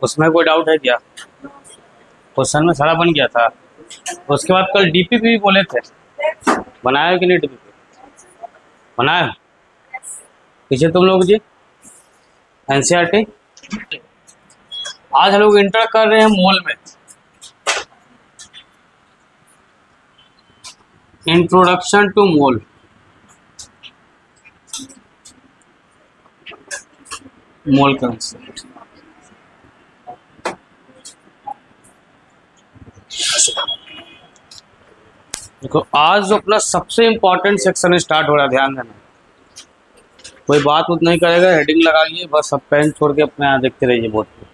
उसमें कोई डाउट है क्या? क्वेश्चन में सारा बन गया था। उसके बाद कल डीपीपी भी बोले थे, बनाया कि नहीं डीपीपी? बनाया पीछे तुम लोग जी, एनसीईआरटी। आज हम लोग इंटर कर रहे हैं मोल में, introduction to mole. Mole concept देखो, आज जो अपना सबसे इम्पोर्टेंट सेक्शन स्टार्ट हो रहा है, ध्यान देना। कोई बात उत नहीं करेगा, हेडिंग लगाइए बस, सब पेन छोड़ के अपने यहाँ देखते रहिए बोर्ड पे।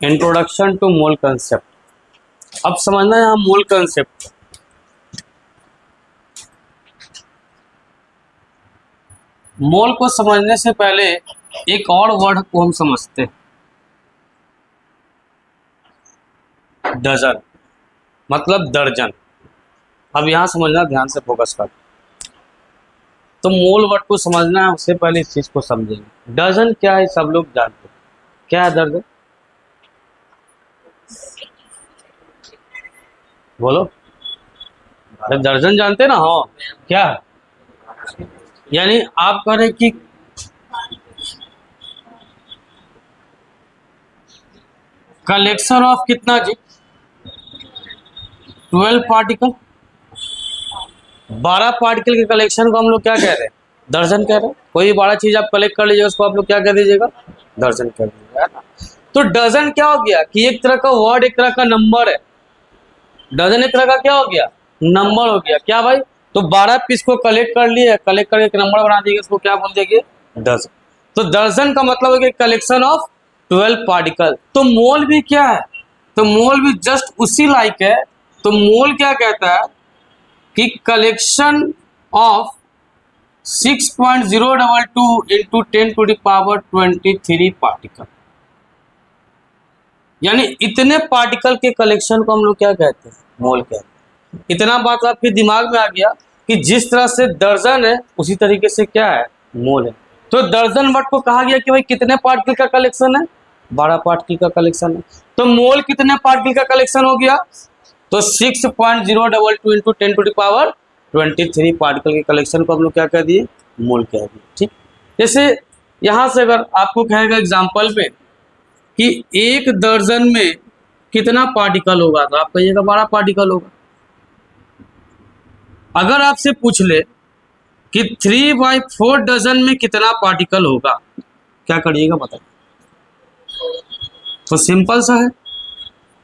Introduction to mole concept. अब समझना है यहाँ मोल कंसेप्ट। मोल को समझने से पहले एक और वर्ड को हम समझते हैं, डजन, मतलब दर्जन। अब यहाँ समझना, ध्यान से फोकस कर। तो मोल वर्ड को समझना है, उससे पहले इस चीज को समझेंगे। डजन क्या है सब लोग जानते हैं, क्या है दर्जन? बोलो, अरे दर्जन जानते ना हो क्या? यानी आप कह रहे कि कलेक्शन ऑफ कितना जी? 12 पार्टिकल, 12 पार्टिकल के कलेक्शन को हम लोग क्या कह रहे हैं? दर्जन कह रहे हैं। कोई 12 चीज आप कलेक्ट कर लीजिएगा, उसको आप लोग क्या कह दीजिएगा? दर्जन कह दीजिएगा, है ना? तो डजन क्या हो गया कि एक तरह का वर्ड, एक तरह का नंबर है। डजन एक तरह का क्या हो गया? नंबर हो गया। क्या भाई? तो 12 पीस को कलेक्ट कर लिए, कलेक्ट करके एक नंबर बना दिएगा, उसको क्या बोल देंगे? डजन। तो दर्जन का मतलब है कि कलेक्शन ऑफ 12 पार्टिकल। तो मोल भी क्या है? तो मोल भी जस्ट उसी लाइक है। तो मोल क्या कहता है कि कलेक्शन ऑफ 6.022 इंटू 10⁻23 पार्टिकल, यानी इतने पार्टिकल के कलेक्शन को हम लोग क्या कहते हैं? मोल कहते हैं। इतना बात आपके दिमाग में आ गया कि जिस तरह से दर्जन है उसी तरीके से क्या है? मोल है। तो दर्जन वर्ड को कहा गया कि भाई कितने पार्टिकल का कलेक्शन है? 12 पार्टिकल का कलेक्शन है। तो मोल कितने पार्टिकल का कलेक्शन हो गया? तो 6.022 इंटू 10⁻23 पार्टिकल के कलेक्शन को हम लोग क्या कह दिए? मोल कह दिए। ठीक, जैसे यहां से अगर आपको कहेगा एग्जाम्पल पे कि एक दर्जन में कितना पार्टिकल होगा, तो आप कहिएगा 12 पार्टिकल होगा। अगर आपसे पूछ ले कि 3/4 डजन में कितना पार्टिकल होगा, क्या करिएगा बताइए? तो सिंपल सा है,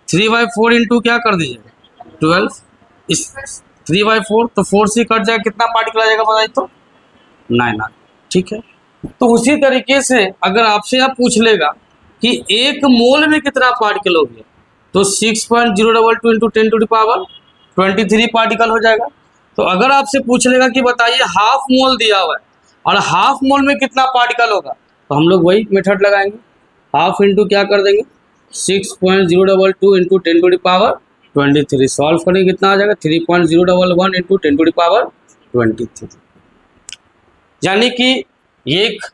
3/4 इंटू क्या कर दीजिएगा? 12। इस 3/4 तो 4 से कट जाएगा, कितना पार्टिकल आ जाएगा बताइए तो? 9। ठीक है। तो उसी तरीके से अगर आपसे आप पूछ लेगा कि एक मोल में कितना पार्टिकल हो गया, तो 6.022 इंटू 10⁻23 पार्टिकल हो जाएगा। तो अगर आपसे पूछ लेगा कि बताइए हाफ मोल दिया हुआ है और हाफ मोल में कितना पार्टिकल होगा, तो हम लोग वही मेथड लगाएंगे, हाफ इंटू क्या कर देंगे? 6.022 इंटू 10⁻23। सॉल्व करेंगे, कितना आ जाएगा? 3.011 इंटू 10⁻23। यानी कि एक,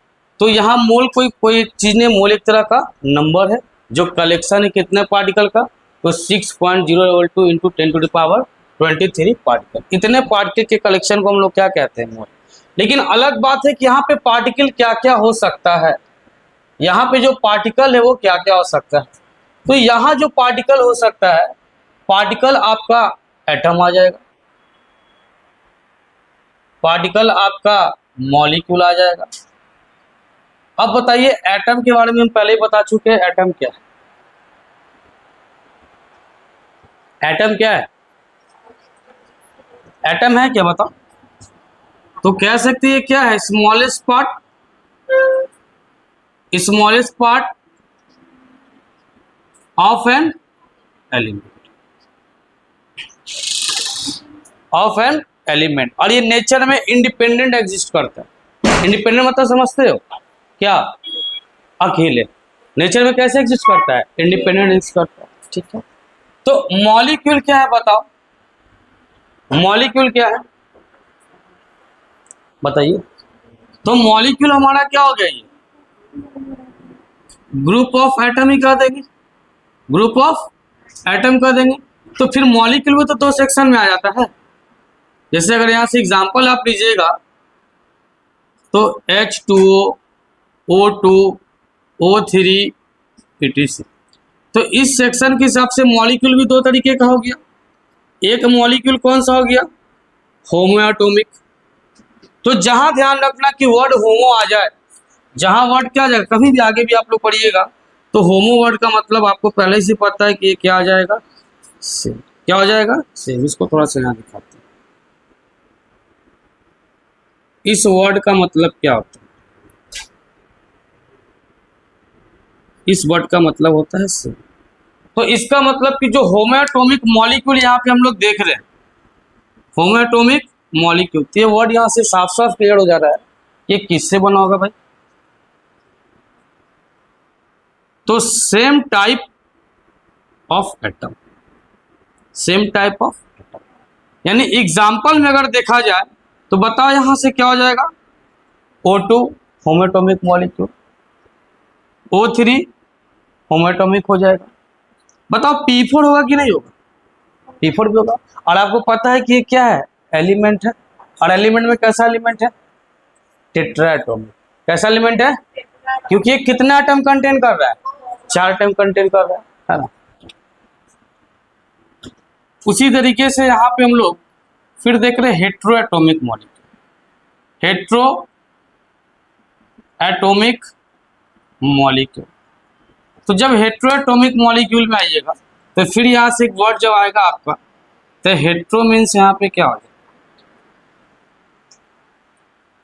तो यहाँ मोल कोई चीज नहीं, मोल एक तरह का नंबर है जो कलेक्शन है कितने पार्टिकल का? तो 6.022 इंटू 10⁻23 पार्टिकल। इतने पार्टिकल के कलेक्शन को हम लोग क्या कहते हैं? मोल। लेकिन अलग बात है कि यहाँ पे पार्टिकल क्या क्या हो सकता है। यहाँ पे जो पार्टिकल है वो क्या क्या हो सकता है। तो यहाँ जो पार्टिकल हो सकता है, पार्टिकल आपका एटम आ जाएगा, पार्टिकल आपका मॉलिक्यूल आ जाएगा। अब बताइए, एटम के बारे में हम पहले ही बता चुके हैं, एटम क्या है? एटम क्या है? एटम है क्या बताओ? तो कह सकते हैं क्या है? Smallest part, smallest part of an element, of an element. और ये नेचर में इंडिपेंडेंट एग्जिस्ट करता है। इंडिपेंडेंट मतलब समझते हो क्या? अकेले। नेचर में कैसे एग्जिस्ट करता है? इंडिपेंडेंट एग्जिस्ट करता है, ठीक है। तो मॉलिक्यूल क्या है बताओ, मॉलिक्यूल क्या है बताइए। तो मॉलिक्यूल हमारा क्या हो गया? ये ग्रुप ऑफ एटम ही कह देंगे, ग्रुप ऑफ एटम कह देंगे। तो फिर मॉलिक्यूल भी तो दो सेक्शन में आ जाता है। जैसे अगर यहां से एग्जांपल आप लीजिएगा तो H2O, O2, O3, etc। तो इस सेक्शन के हिसाब से मॉलिक्यूल भी दो तरीके का हो गया। एक मॉलिक्यूल कौन सा हो गया? होमो एटॉमिक। तो जहां ध्यान रखना कि वर्ड होमो आ जाए, जहां वर्ड क्या आ जाएगा, कभी भी आगे भी आप लोग पढ़िएगा तो होमो वर्ड का मतलब आपको पहले से पता है कि ये क्या आ जाएगा? सेम। क्या हो जाएगा? सेम। इसको थोड़ा सा यहाँ दिखाते हैं, इस वर्ड का मतलब क्या होता है? इस वर्ड का मतलब होता है सेम। तो इसका मतलब कि जो होमो एटॉमिक मॉलिक्यूल यहाँ पे हम लोग देख रहे हैं, होमो एटॉमिक मॉलिक्यूल, तो ये वर्ड यहाँ से साफ साफ क्लियर हो जा रहा है ये किससे बना होगा भाई? तो same type of atom, same type of atom. यानी एग्जाम्पल में अगर देखा जाए तो बताओ यहां से क्या हो जाएगा? O2 होमो एटॉमिक मॉलिक्यूल, O3 होमो एटॉमिक हो जाएगा। बताओ P4 होगा कि नहीं होगा? P4 भी होगा। और आपको पता है कि ये क्या है? एलिमेंट है। और एलिमेंट में कैसा एलिमेंट है? Tetra atomic. कैसा एलिमेंट है? क्योंकि ये कितना एटम कंटेन कर रहा है? 4 एटम कंटेन कर रहा है ना। उसी तरीके से यहाँ पे हम लोग फिर देख रहे हैं hetero atomic molecule, hetero atomic molecule. तो जब हेट्रो एटॉमिक मॉलिक्यूल में आइएगा तो फिर यहाँ से एक वर्ड जब आएगा आपका, तो हेट्रो मीन्स यहाँ पे क्या हो जाएगा?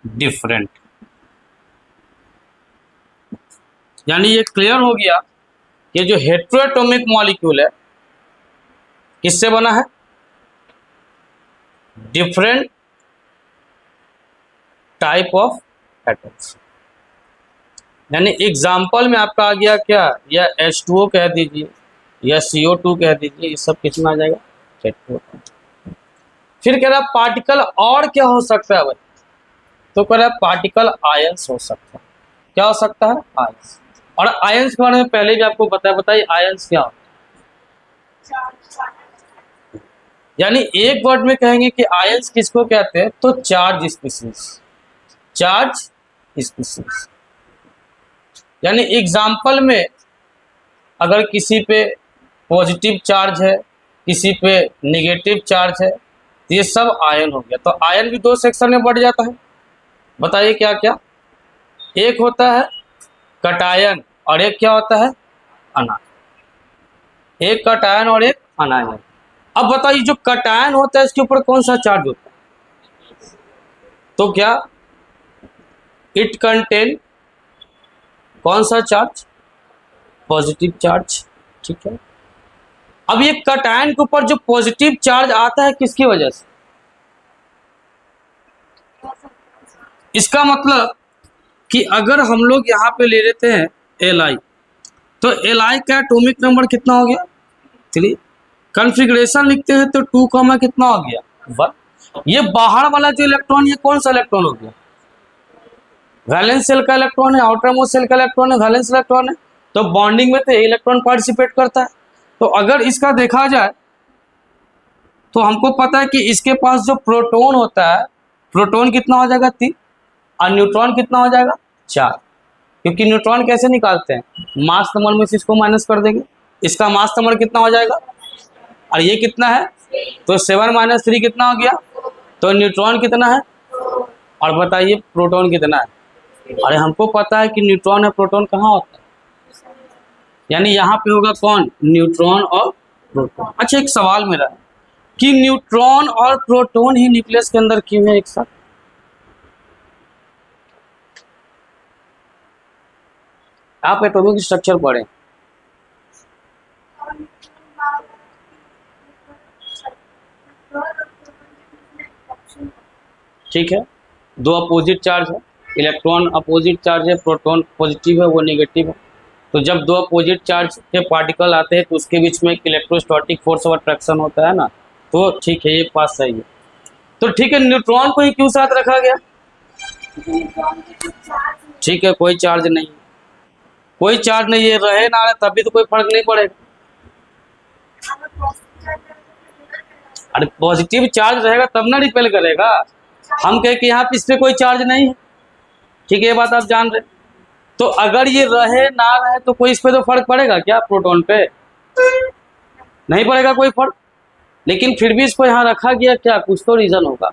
डिफरेंट। यानी ये क्लियर हो गया कि जो हेट्रो एटॉमिक मॉलिक्यूल है किससे बना है? Different type of atoms. यानी एग्जाम्पल में आपका आ गया क्या? या H2O कह दीजिए या CO2 कह दीजिए, ये सब किस में आ जाएगा? हेट्रो। फिर कह रहा है पार्टिकल और क्या हो सकता है भाई? तो कह रहा है पार्टिकल आयंस हो सकता है। क्या हो सकता है? आयंस। और आयंस के बारे में पहले भी आपको बताइए आयंस क्या होता है। यानी एक वर्ड में कहेंगे कि आयंस किसको कहते हैं? तो चार्ज स्पीसीज, चार्ज स्पीसीज। यानी एग्जाम्पल में अगर किसी पे पॉजिटिव चार्ज है, किसी पे नेगेटिव चार्ज है, तो ये सब आयन हो गया। तो आयन भी दो सेक्शन में बढ़ जाता है। बताइए क्या क्या? एक होता है कटायन और एक क्या होता है? अनायन। एक कटायन और एक अनायन। अब बताइए जो कटायन होता है इसके ऊपर कौन सा चार्ज होता है? तो क्या इट कंटेन कौन सा चार्ज? पॉजिटिव चार्ज, ठीक है। अब ये कटायन के ऊपर जो पॉजिटिव चार्ज आता है किसकी वजह से? इसका मतलब कि अगर हम लोग यहाँ पे ले लेते हैं Li, तो Li का एटॉमिक नंबर कितना हो गया? 3। कॉन्फ़िगरेशन लिखते हैं तो 2 कॉमा कितना हो गया? 1। ये बाहर वाला जो इलेक्ट्रॉन, ये कौन सा इलेक्ट्रॉन हो गया? वैलेंस शेल का इलेक्ट्रॉन है, आउटर मोस्ट शेल का इलेक्ट्रॉन है, वैलेंस इलेक्ट्रॉन है। तो बॉन्डिंग में तो इलेक्ट्रॉन पार्टिसिपेट करता है। तो अगर इसका देखा जाए तो हमको पता है कि इसके पास जो प्रोटॉन होता है, प्रोटॉन कितना हो जाएगा? 3। और न्यूट्रॉन कितना हो जाएगा? 4। क्योंकि न्यूट्रॉन कैसे निकालते हैं? मास नंबर में से इसको माइनस कर देंगे। इसका मास नंबर कितना हो जाएगा? और ये कितना है? तो 7 - 3 कितना हो गया? तो न्यूट्रॉन कितना है? और बताइए प्रोटॉन कितना है? अरे हमको पता है कि न्यूट्रॉन है, प्रोटॉन कहाँ होता है? यानी यहाँ पे होगा कौन? न्यूट्रॉन और प्रोटॉन। अच्छा एक सवाल मेरा है कि न्यूट्रॉन और प्रोटॉन ही न्यूक्लियस के अंदर क्यों है एक साथ? आप एटॉमिक स्ट्रक्चर पढ़ें। ठीक है, दो अपोजिट चार्ज है, इलेक्ट्रॉन अपोजिट चार्ज है, प्रोटॉन पॉजिटिव है, वो नेगेटिव है। तो जब दो अपोजिट चार्ज के पार्टिकल आते हैं तो उसके बीच में एक इलेक्ट्रोस्टैटिक फोर्स ऑफ अट्रैक्शन होता है ना, तो ठीक है, ये बात सही है। तो ठीक है, न्यूट्रॉन को ही क्यों साथ रखा गया? ठीक है, कोई चार्ज नहीं, कोई चार्ज नहीं है, रहे ना रहे तभी तो कोई फर्क नहीं पड़ेगा। अरे पॉजिटिव चार्ज रहेगा तब ना रिपेल करेगा। हम कहे कि यहाँ पे इस पे कोई चार्ज नहीं है, ठीक है, ये बात आप जान रहे। तो अगर ये रहे ना रहे तो कोई इस पे तो फर्क पड़ेगा क्या? प्रोटॉन पे नहीं पड़ेगा कोई फर्क, लेकिन फिर भी इसको यहाँ रखा गया, क्या कुछ तो रीजन होगा,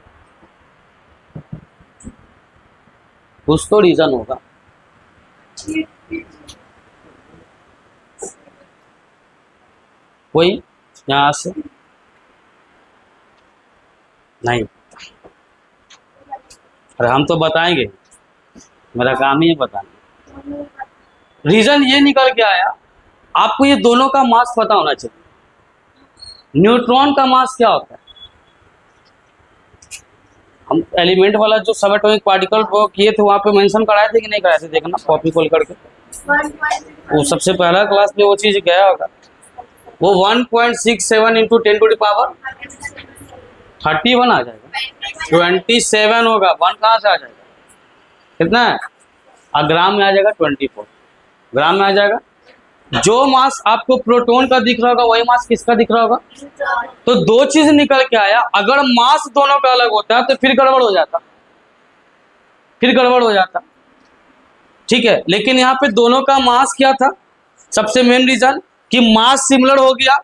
कुछ तो रीजन होगा। कोई यहाँ से नहीं, अरे हम तो बताएंगे, मेरा काम ही है बताना। रीजन ये निकल के आया, आपको ये दोनों का मास पता होना चाहिए। न्यूट्रॉन का मास क्या होता है? हम एलिमेंट वाला जो सब एटॉमिक पार्टिकल वो किए थे, वहां पे मेंशन कराए थे कि नहीं कराए थे? देखना कॉपी खोल करके, वो सबसे पहला क्लास में वो चीज गया होगा। वो 1.67 इंटू 10⁻31 आ जाएगा, 27 होगा, 1 कहाँ से आ जाएगा? कितना है? ग्राम में आ जाएगा, 24 ग्राम में आ जाएगा। जो मास आपको प्रोटॉन का दिख रहा होगा वही मास किसका दिख रहा होगा? तो दो चीज निकल के आया, अगर मास दोनों का अलग होता है तो फिर गड़बड़ हो जाता, फिर गड़बड़ हो जाता, ठीक है। लेकिन यहाँ पे दोनों का मास क्या था? सबसे मेन रीजन कि मास सिमिलर हो गया,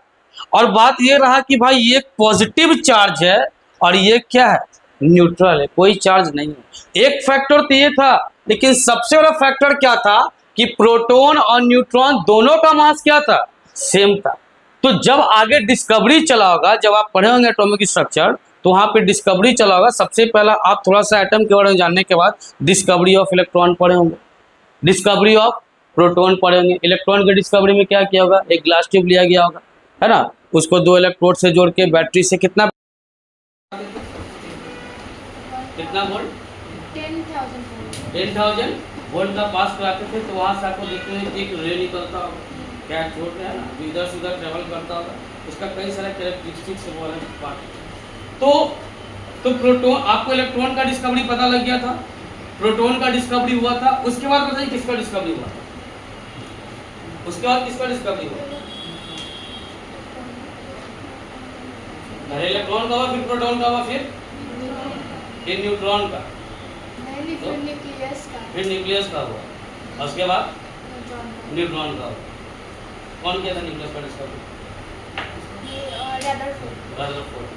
और बात ये रहा कि भाई ये पॉजिटिव चार्ज है और ये क्या है? न्यूट्रल है, कोई चार्ज नहीं है। एक फैक्टर तो ये था, लेकिन सबसे बड़ा फैक्टर क्या था कि प्रोटॉन और न्यूट्रॉन दोनों का मास क्या था? सेम था। तो जब आगे डिस्कवरी चला होगा, जब आप पढ़े होंगे एटॉमिक स्ट्रक्चर, तो वहां पे डिस्कवरी चला होगा। सबसे पहला आप थोड़ा सा एटम के बारे में जानने के बाद डिस्कवरी ऑफ इलेक्ट्रॉन पढ़े होंगे, डिस्कवरी ऑफ प्रोटॉन पढ़े होंगे। इलेक्ट्रॉन की डिस्कवरी में क्या किया होगा? एक ग्लास ट्यूब लिया गया होगा, है ना, उसको 2 इलेक्ट्रोड से जोड़ के बैटरी से कितना वोल्ट? 10,000 वोल्ट का पास कराते थे। तो वहाँ से आपको देखते हैं एक रे निकलता होगा, क्या छोड़ रहा है ना, इधर से उधर ट्रेवल करता होगा, उसका कई सारे कैरेक्टरिस्टिक्स वाला पार्ट। तो प्रोटॉन, आपको इलेक्ट्रॉन का डिस्कवरी पता लग गया था, प्रोटॉन का डिस्कवरी हुआ था। उसके बाद बताइए किसका डिस्कवरी हुआ? उसके बाद किसका डिस्कवरी हुआ? पहले इलेक्ट्रॉन का हुआ, फिर प्रोटॉन का हुआ, फिर न्यूट्रॉन का, फिर न्यूक्लियस का हुआ, उसके बाद न्यूट्रॉन का हुआ। कौन किया था न्यूक्लियस का डिस्कवरी? रदरफोर्ड।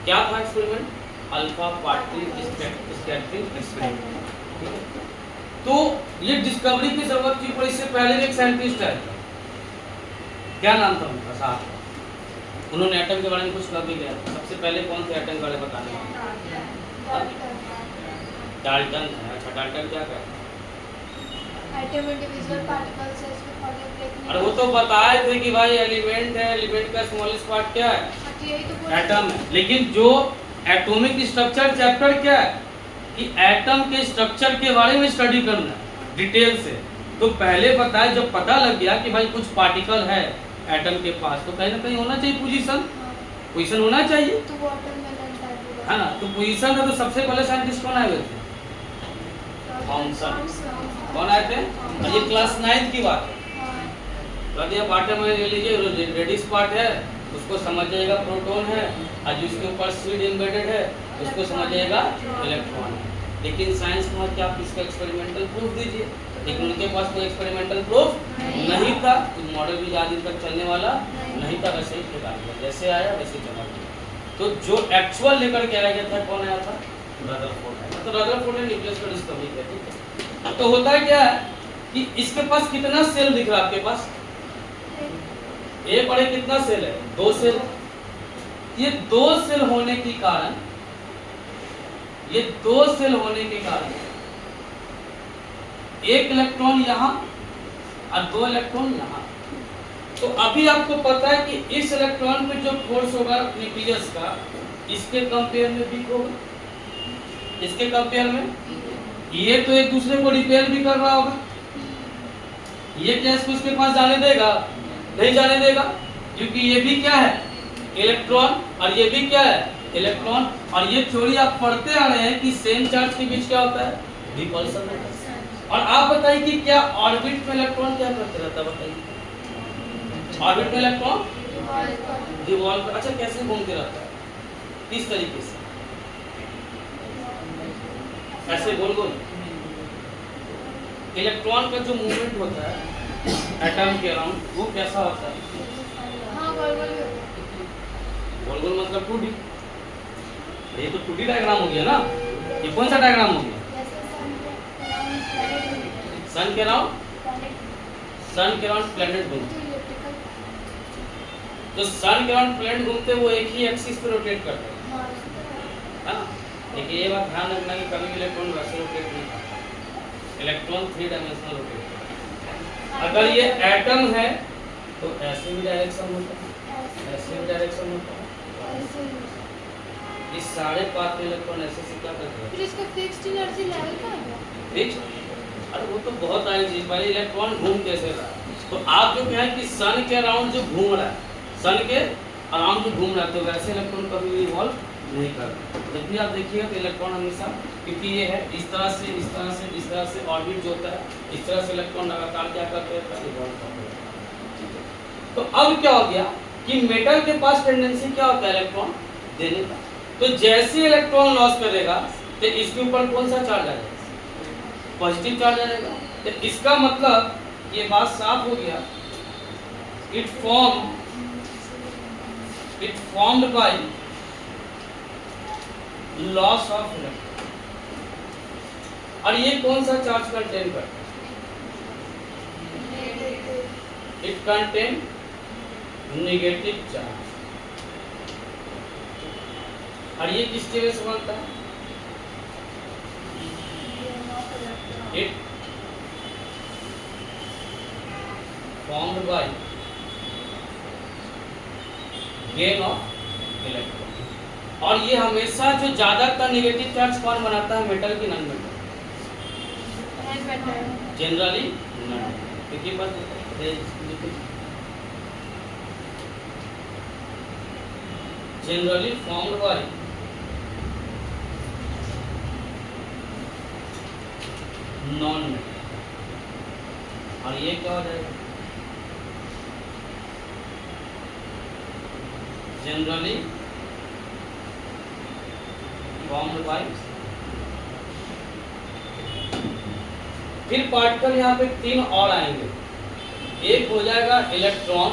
क्या था experiment? Alpha particle scattering experiment. तो ये डिस्कवरी की जरूरत थी, पर इससे पहले एक साइंटिस्ट है, क्या नाम था उनका? साहब, उन्होंने एटम के बारे में कुछ कर भी गया। सबसे पहले कौन से एटम के बारे में बताने वाले? डाल्टन। अच्छा, डाल्टन क्या कहता है? एटम इंडिविजुअल पार्टिकल्स है, इसमें फॉर्मूला ब्रेक। अरे वो तो बताए थे कि भाई एलिमेंट है, एलिमेंट का स्मॉलेस्ट पार्ट क्या है? एटम है। लेकिन जो एटॉमिक स्ट्रक्चर चैप्टर क्या है कि एटम के स्ट्रक्चर के बारे में स्टडी करना है डिटेल से। तो पहले बताए, जब पता लग गया कि भाई कुछ पार्टिकल है एटम के पास, तो कहीं ना कहीं होना चाहिए पोजीशन होना चाहिए, तो वाटरमेलन है ना। तो पोजीशन था, तो सबसे पहले साइंटिस्ट कौन आए हुए थे? थॉमसन। कौन आए थे? ये क्लास 9 की बात है। ये पार्ट में ले लीजिए, रेडिस पार्ट है, उसको समझ जाएगा प्रोटॉन है, और जिसके ऊपर सीड एम्बेडेड है उसको समझ जाएगा इलेक्ट्रॉन है। लेकिन साइंस में क्या आप इसका एक्सपेरिमेंटल प्रूफ दीजिए, लेकिन उनके पास कोई एक्सपेरिमेंटल प्रूफ नहीं था। मॉडल भी ज़्यादा दिन तक चलने वाला नहीं था, वैसे ही फेंका दिया, जैसे आया वैसे चला गया। तो जो एक्चुअल लेकर के आया गया था, कौन आया था? रदरफोर्ड आया। तो रदरफोर्ड ने न्यूक्लियस का डिस्कवरी किया, ठीक है। तो होता क्या है कि इसके पास कितना सेल दिख रहा है आपके पास? ए पढ़े कितना सेल है? 2 सेल। ये 2 सेल होने के कारण, ये 2 सेल होने के कारण एक इलेक्ट्रॉन यहाँ और 2 इलेक्ट्रॉन यहाँ। तो अभी आपको पता है कि इस इलेक्ट्रॉन पे जो फोर्स होगा न्यूक्लियस का, इसके कंपेयर में वीक होगा, इसके कंपेयर में ये तो एक दूसरे को रिपेल भी कर रहा होगा, ये क्या इसको उसके पास जाने देगा? नहीं जाने देगा, क्योंकि ये भी क्या है? इलेक्ट्रॉन, और ये भी क्या है? इलेक्ट्रॉन। और ये थ्योरी आप पढ़ते आ रहे हैं कि सेम चार्ज के बीच क्या होता है? रिपल्सन होता है। और आप बताइए कि क्या ऑर्बिट में इलेक्ट्रॉन क्या करते रहता है? बताइए, ऑर्बिट में इलेक्ट्रॉन रिवॉल्व, अच्छा कैसे घूमते रहता है? किस तरीके से? ऐसे गोल गोल। इलेक्ट्रॉन का जो मूवमेंट होता है एटम के अराउंड, वो कैसा होता है? हाँ गोल-गोल ही होता है। गोल गोल मतलब 2D। ये तो 2D डायग्राम हो गया ना, ये कौन सा डायग्राम हो गया? सन के अराउंड, सन के अराउंड प्लैनेट घूमते, तो सन के अराउंड प्लैनेट घूमते वो एक ही एक्सिस पे रोटेट करते हैं, है ना? देखिए ये बात ध्यान रखना कि कभी भी इलेक्ट्रॉन वैसे रोटेट नहीं करता, इलेक्ट्रॉन 3 डायमेंशनल रोटेट करता है। अगर ये एटम है तो ऐसे भी डायरेक्शन होता है, ऐसे भी डायरेक्शन होता है। इस सारे पाथ में इलेक्ट्रॉन ऐसे से क्या करते हैं? फिर इसका फिक्स्ड एनर्जी लेवल क्या है? ठीक, अरे वो तो बहुत सारी चीज, पहले इलेक्ट्रॉन घूम कैसे रहा है? तो आप जो कहें कि सन के अराउंड जो घूम रहा है, सन के अराउंड जो घूम रहा है, तो वैसे इलेक्ट्रॉन कभी भी रिवॉल्व नहीं करता। जब भी आप देखिएगा तो इलेक्ट्रॉन हमेशा, क्योंकि ये है इस तरह से इस तरह से इस तरह से ऑर्बिट जो होता है, इस तरह से इलेक्ट्रॉन लगातार क्या करते हैं? रिवॉल्व करते हैं। तो अब क्या हो गया कि मेटल के पास टेंडेंसी क्या होता है? इलेक्ट्रॉन देने का। तो जैसे इलेक्ट्रॉन लॉस करेगा तो इसके ऊपर कौन सा चार्ज आ जाएगा? पॉजिटिव चार्ज आ जाएगा। तो इसका मतलब ये बात साफ हो गया, it formed by loss of electron. और ये कौन सा चार्ज कंटेन करता है? It contain negative charge. और ये किसकी वजह से बनता है? It formed by gain of electron. और ये हमेशा जो ज्यादातर नेगेटिव चार्ज कौन बनाता है? मेटल की नॉन मेटल? Generally non. देखिए बात generally formed by non metal. और ये क्या हो जाएगा? Generally formed by. फिर पार्टिकल यहाँ पे 3 और आएंगे। एक हो जाएगा इलेक्ट्रॉन,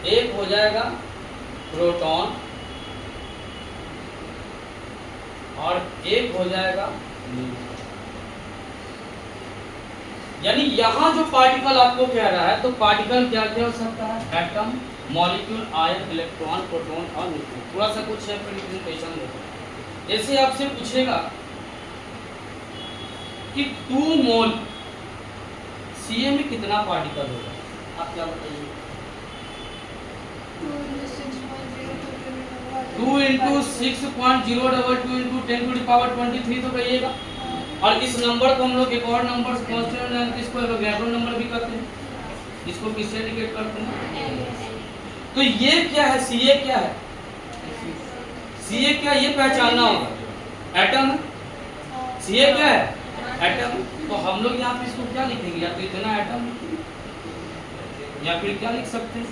एक हो जाएगा प्रोटॉन, और एक हो जाएगा न्यूट्रॉन। यानी यहां जो पार्टिकल आपको कह रहा है, तो पार्टिकल क्या क्या हो सकता है? Atom, molecule, ion, electron, proton और न्यूट्रॉन। थोड़ा सा कुछ है प्रेजेंटेशन देखो। जैसे आपसे पूछेगा कि 2 मोल Ca में कितना पार्टिकल होगा, आप क्या बताइए? 2 × 6.022 × 10⁻23 तो कहिएगा। और इस नंबर को हम लोग एक और नंबर कांस्टेंट, इसको एवोगैड्रो नंबर भी कहते हैं, इसको किससे इंडिकेट करते हैं? तो ये क्या है? Ca क्या है? Ca क्या, ये पहचानना होगा। एटम है, Ca क्या है? एटम। तो हम लोग यहाँ पे इसको क्या लिखेंगे? या तो इतना एटम, या फिर क्या लिख सकते हैं?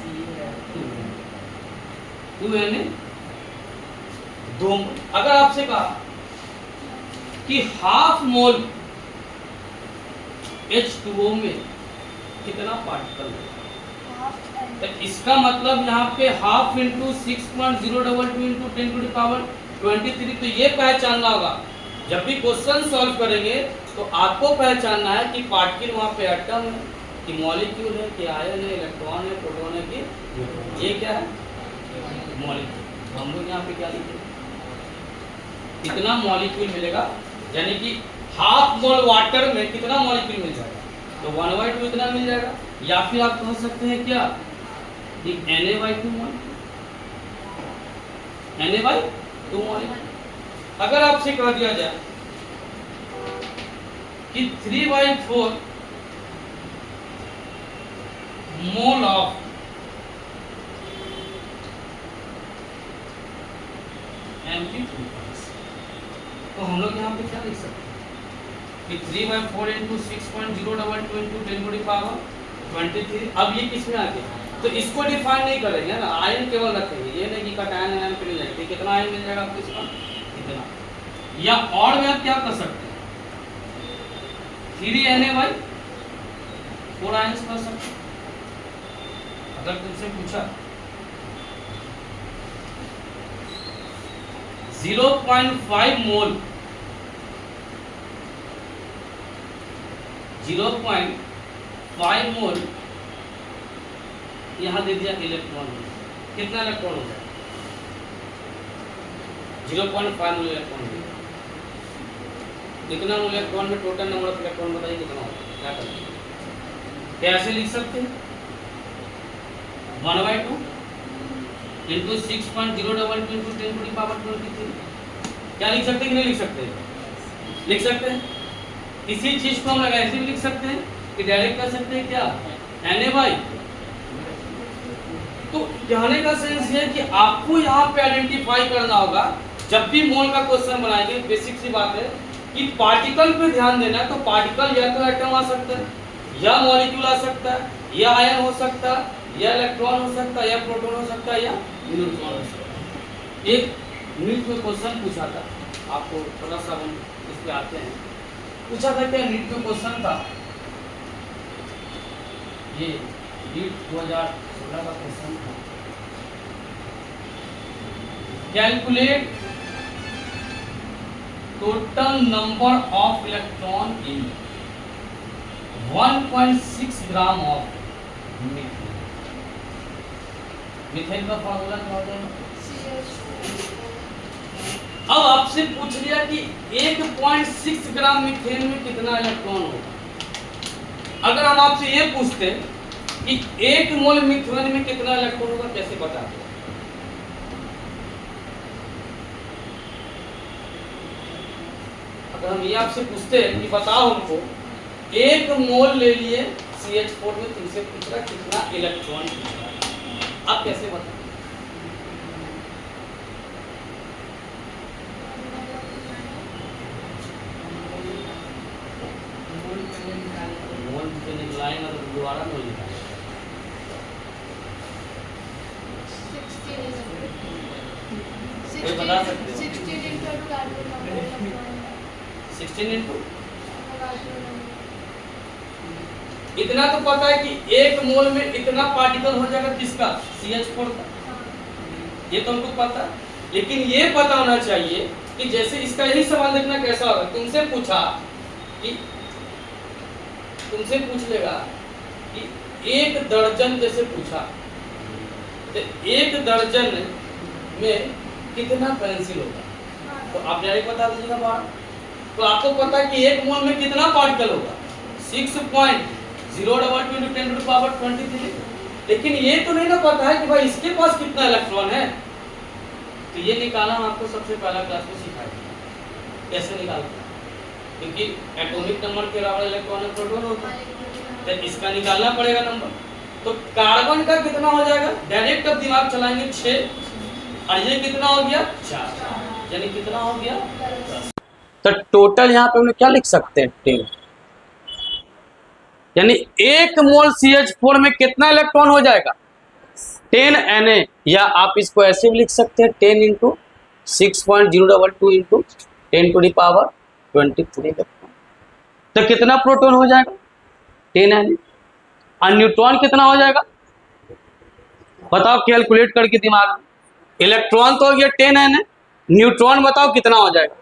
2 यानी 2। अगर आपसे कहा कि हाफ मोल H2O में कितना पार्टिकल है, तो इसका मतलब यहाँ पे हाफ इंटू 6.022 × 10⁻23। तो ये पहचानना होगा, जब भी क्वेश्चन सॉल्व करेंगे तो आपको पहचानना है कि पार्टिकल वहाँ पे एटम है, कि मॉलिक्यूल है, कि आयन है, इलेक्ट्रॉन है, प्रोटॉन है, कि ये क्या है? मॉलिक्यूल। हम लोग यहाँ पे क्या लिखेंगे? कितना मॉलिक्यूल मिलेगा, यानी कि हाफ मोल वाटर में कितना मॉलिक्यूल मिल जाएगा? तो 1/2 इतना मिल जाएगा। या फिर आप कह सकते हैं क्या कि Na/2 मोल, Na/2 मोल। अगर आपसे कह दिया जाए कि 3/4 मोल ऑफ Mp3, तो हम लोग यहाँ पे क्या लिख सकते हैं कि 3/4 इंटू 6.022 इंटू 10⁻23। अब ये किस में आ गया, तो इसको डिफाइन नहीं करेंगे ना, आयन केवल रखेंगे, ये नहीं कि कटायन आयन पे नहीं जाएगा। कितना आयन मिल जाएगा आपको इसका, इतना। या और में आप क्या कर सकते हैं, 3Na/4 आयंस कर सकते हैं। अगर तुमसे पूछा 0.5 मोल 0.5 मोल यहां दे दिया इलेक्ट्रॉन, कितना इलेक्ट्रॉन हो जाएगा, 0.5 मोल इलेक्ट्रॉन दिया। कितना मोल इलेक्ट्रॉन में टोटल नंबर ऑफ इलेक्ट्रॉन बताइए कितना होगा, क्या करेंगे, कैसे लिख सकते हैं, 1/2 इंटू 6.022 इंटू 10⁻23। क्या लिख सकते हैं कि नहीं लिख सकते, लिख सकते हैं। इसी चीज को हम लोग ऐसे भी लिख सकते हैं कि डायरेक्ट कर सकते हैं क्या, Na/, तो कहने का सेंस ये है कि आपको यहाँ पे आइडेंटिफाई करना होगा जब भी मोल का क्वेश्चन बनाएंगे। बेसिक सी बात है कि पार्टिकल पे ध्यान देना है, तो पार्टिकल या तो एटम आ सकता है, या मॉलिक्यूल आ सकता है, या आयन हो सकता है, या इलेक्ट्रॉन हो सकता है, या प्रोटॉन हो सकता है, या न्यूट्रॉन हो सकता है। एक नीट में क्वेश्चन पूछा था, आपको थोड़ा सा हम इस पे आते हैं, पूछा था क्या नीट में क्वेश्चन था, ये नीट 2016 का क्वेश्चन था, calculate total number of electron in 1.6 gram of methane का फॉर्मूला क्या होता है। अब आपसे पूछ लिया कि 1.6 ग्राम मीथेन में कितना इलेक्ट्रॉन होगा। अगर हम आपसे ये पूछते कि 1 मोल मीथेन में कितना इलेक्ट्रॉन होगा, कैसे बताते? अगर हम ये आपसे पूछते हैं कि बताओ हमको 1 मोल ले लिए CH4 में, तुमसे पूछ रहा कितना इलेक्ट्रॉन पूछ रहा है, आप कैसे बताओ? लाइन और दोबारा मोल निकालें, 16 बता सकते हो, 16 इंटू इतना तो पता है कि 1 मोल में इतना पार्टिकल हो जाएगा किसका, CH4 का, ये तो हमको पता है। लेकिन ये पता होना चाहिए कि जैसे इसका यही सवाल देखना कैसा होगा, तुमसे पूछा कि तुमसे पूछ लेगा कि 1 दर्जन जैसे पूछा, तो 1 दर्जन में कितना पेंसिल होगा, तो आप डायरेक्ट बता दीजिएगा बाहर। तो आपको पता है कि 1 मोल में कितना पार्टिकल होगा, 6.022 इंटू 10⁻23। लेकिन ये तो नहीं ना पता है कि भाई इसके पास कितना इलेक्ट्रॉन है, तो ये निकालना आपको सबसे पहला क्लास में सिखाया कैसे निकालते हैं, क्योंकि एटॉमिक नंबर के अलावा इलेक्ट्रॉन और प्रोटॉन होता है, तो इसका निकालना पड़ेगा नंबर। तो कार्बन का कितना हो जाएगा, डायरेक्ट अब दिमाग चलाएंगे 6, और ये कितना हो गया 4, यानी कितना हो गया 10। तो टोटल यहाँ पे हम क्या लिख सकते हैं 10, यानी 1 मोल CH4 में कितना इलेक्ट्रॉन हो जाएगा 10 Na, या आप इसको ऐसे भी लिख सकते हैं 10 इंटू 6.022 इंटू 10⁻23 इलेक्ट्रॉन। तो कितना प्रोटॉन हो जाएगा 10 Na, और न्यूट्रॉन कितना हो जाएगा बताओ, कैलकुलेट करके दिमाग में। इलेक्ट्रॉन तो हो गया 10 Na, न्यूट्रॉन बताओ कितना हो जाएगा,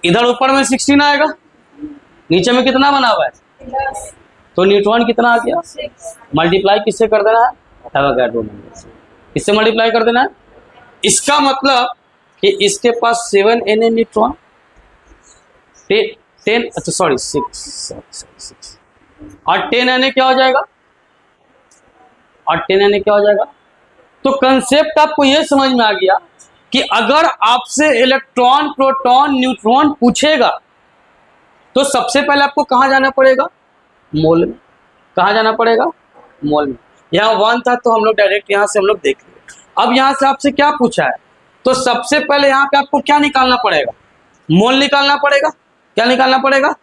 इधर ऊपर में 16 आएगा, नीचे में कितना बना हुआ है, तो न्यूट्रॉन कितना आ गया, मल्टीप्लाई किससे कर देना है, एवोगाड्रो नंबर से, इससे मल्टीप्लाई कर देना है। इसका मतलब कि इसके पास 7 Na न्यूट्रॉन, 10 अच्छा सॉरी 6 और 10 Na क्या हो जाएगा, और 10 Na क्या हो जाएगा, तो कंसेप्ट आपको यह समझ में आ गया कि अगर आपसे इलेक्ट्रॉन, प्रोटॉन, न्यूट्रॉन पूछेगा तो सबसे पहले आपको कहां जाना पड़ेगा? मोल में। कहां जाना पड़ेगा? मोल में। यहाँ 1 था तो हम लोग डायरेक्ट यहां से हम लोग देख लिए। अब यहां से आपसे क्या पूछा है, तो सबसे पहले यहाँ पे आपको क्या निकालना पड़ेगा? मोल निकालना पड़ेगा। क्या निकालना पड़ेगा?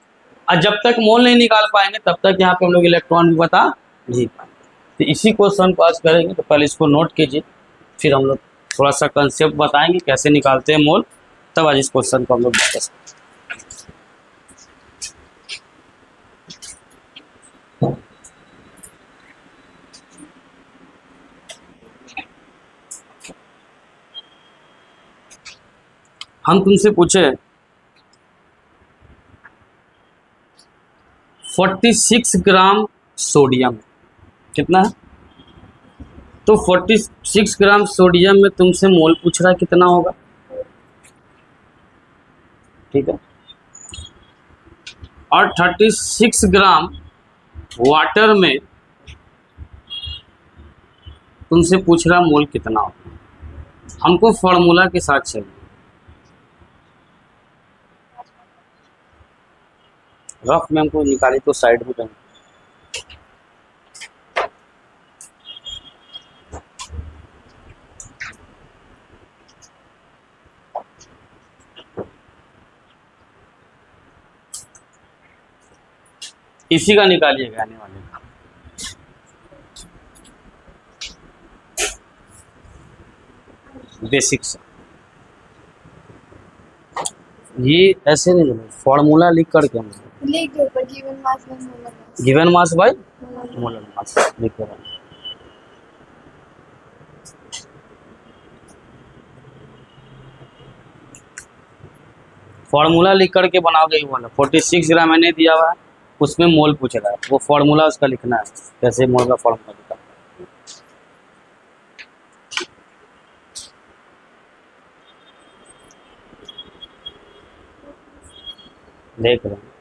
और जब तक मोल नहीं निकाल पाएंगे तब तक यहाँ पे हम लोग इलेक्ट्रॉन भी बता नहीं पाएंगे। तो इसी क्वेश्चन को आज करेंगे, तो पहले इसको नोट कीजिए, फिर हम लोग थोड़ा सा कंसेप्ट बताएंगे कैसे निकालते हैं मोल, तब आज इस क्वेश्चन को हम लोग डिस्कस करेंगे। हम तुमसे पूछे 46 ग्राम सोडियम कितना है, तो 46 ग्राम सोडियम में तुमसे मोल पूछ रहा है कितना होगा, ठीक है। और 36 ग्राम वाटर में तुमसे पूछ रहा मोल कितना होगा। हमको फॉर्मूला के साथ चाहिए। रफ में हमको निकाली तो साइड में कहीं। इसी का निकालिएगा आने वाले का। बेसिक से ये ऐसे नहीं, फॉर्मूला लिख करके हम लिख दो पर given mass by molar mass. Given mass by molar mass लिख दो। फॉर्मूला लिख करके बनाओगे ये वाला। 46 ग्राम मैंने दिया हुआ है, उसमें मोल पूछ रहा है, वो फॉर्मूला उसका लिखना है, कैसे मोल का फॉर्मूला लिखा। देख रहे हैं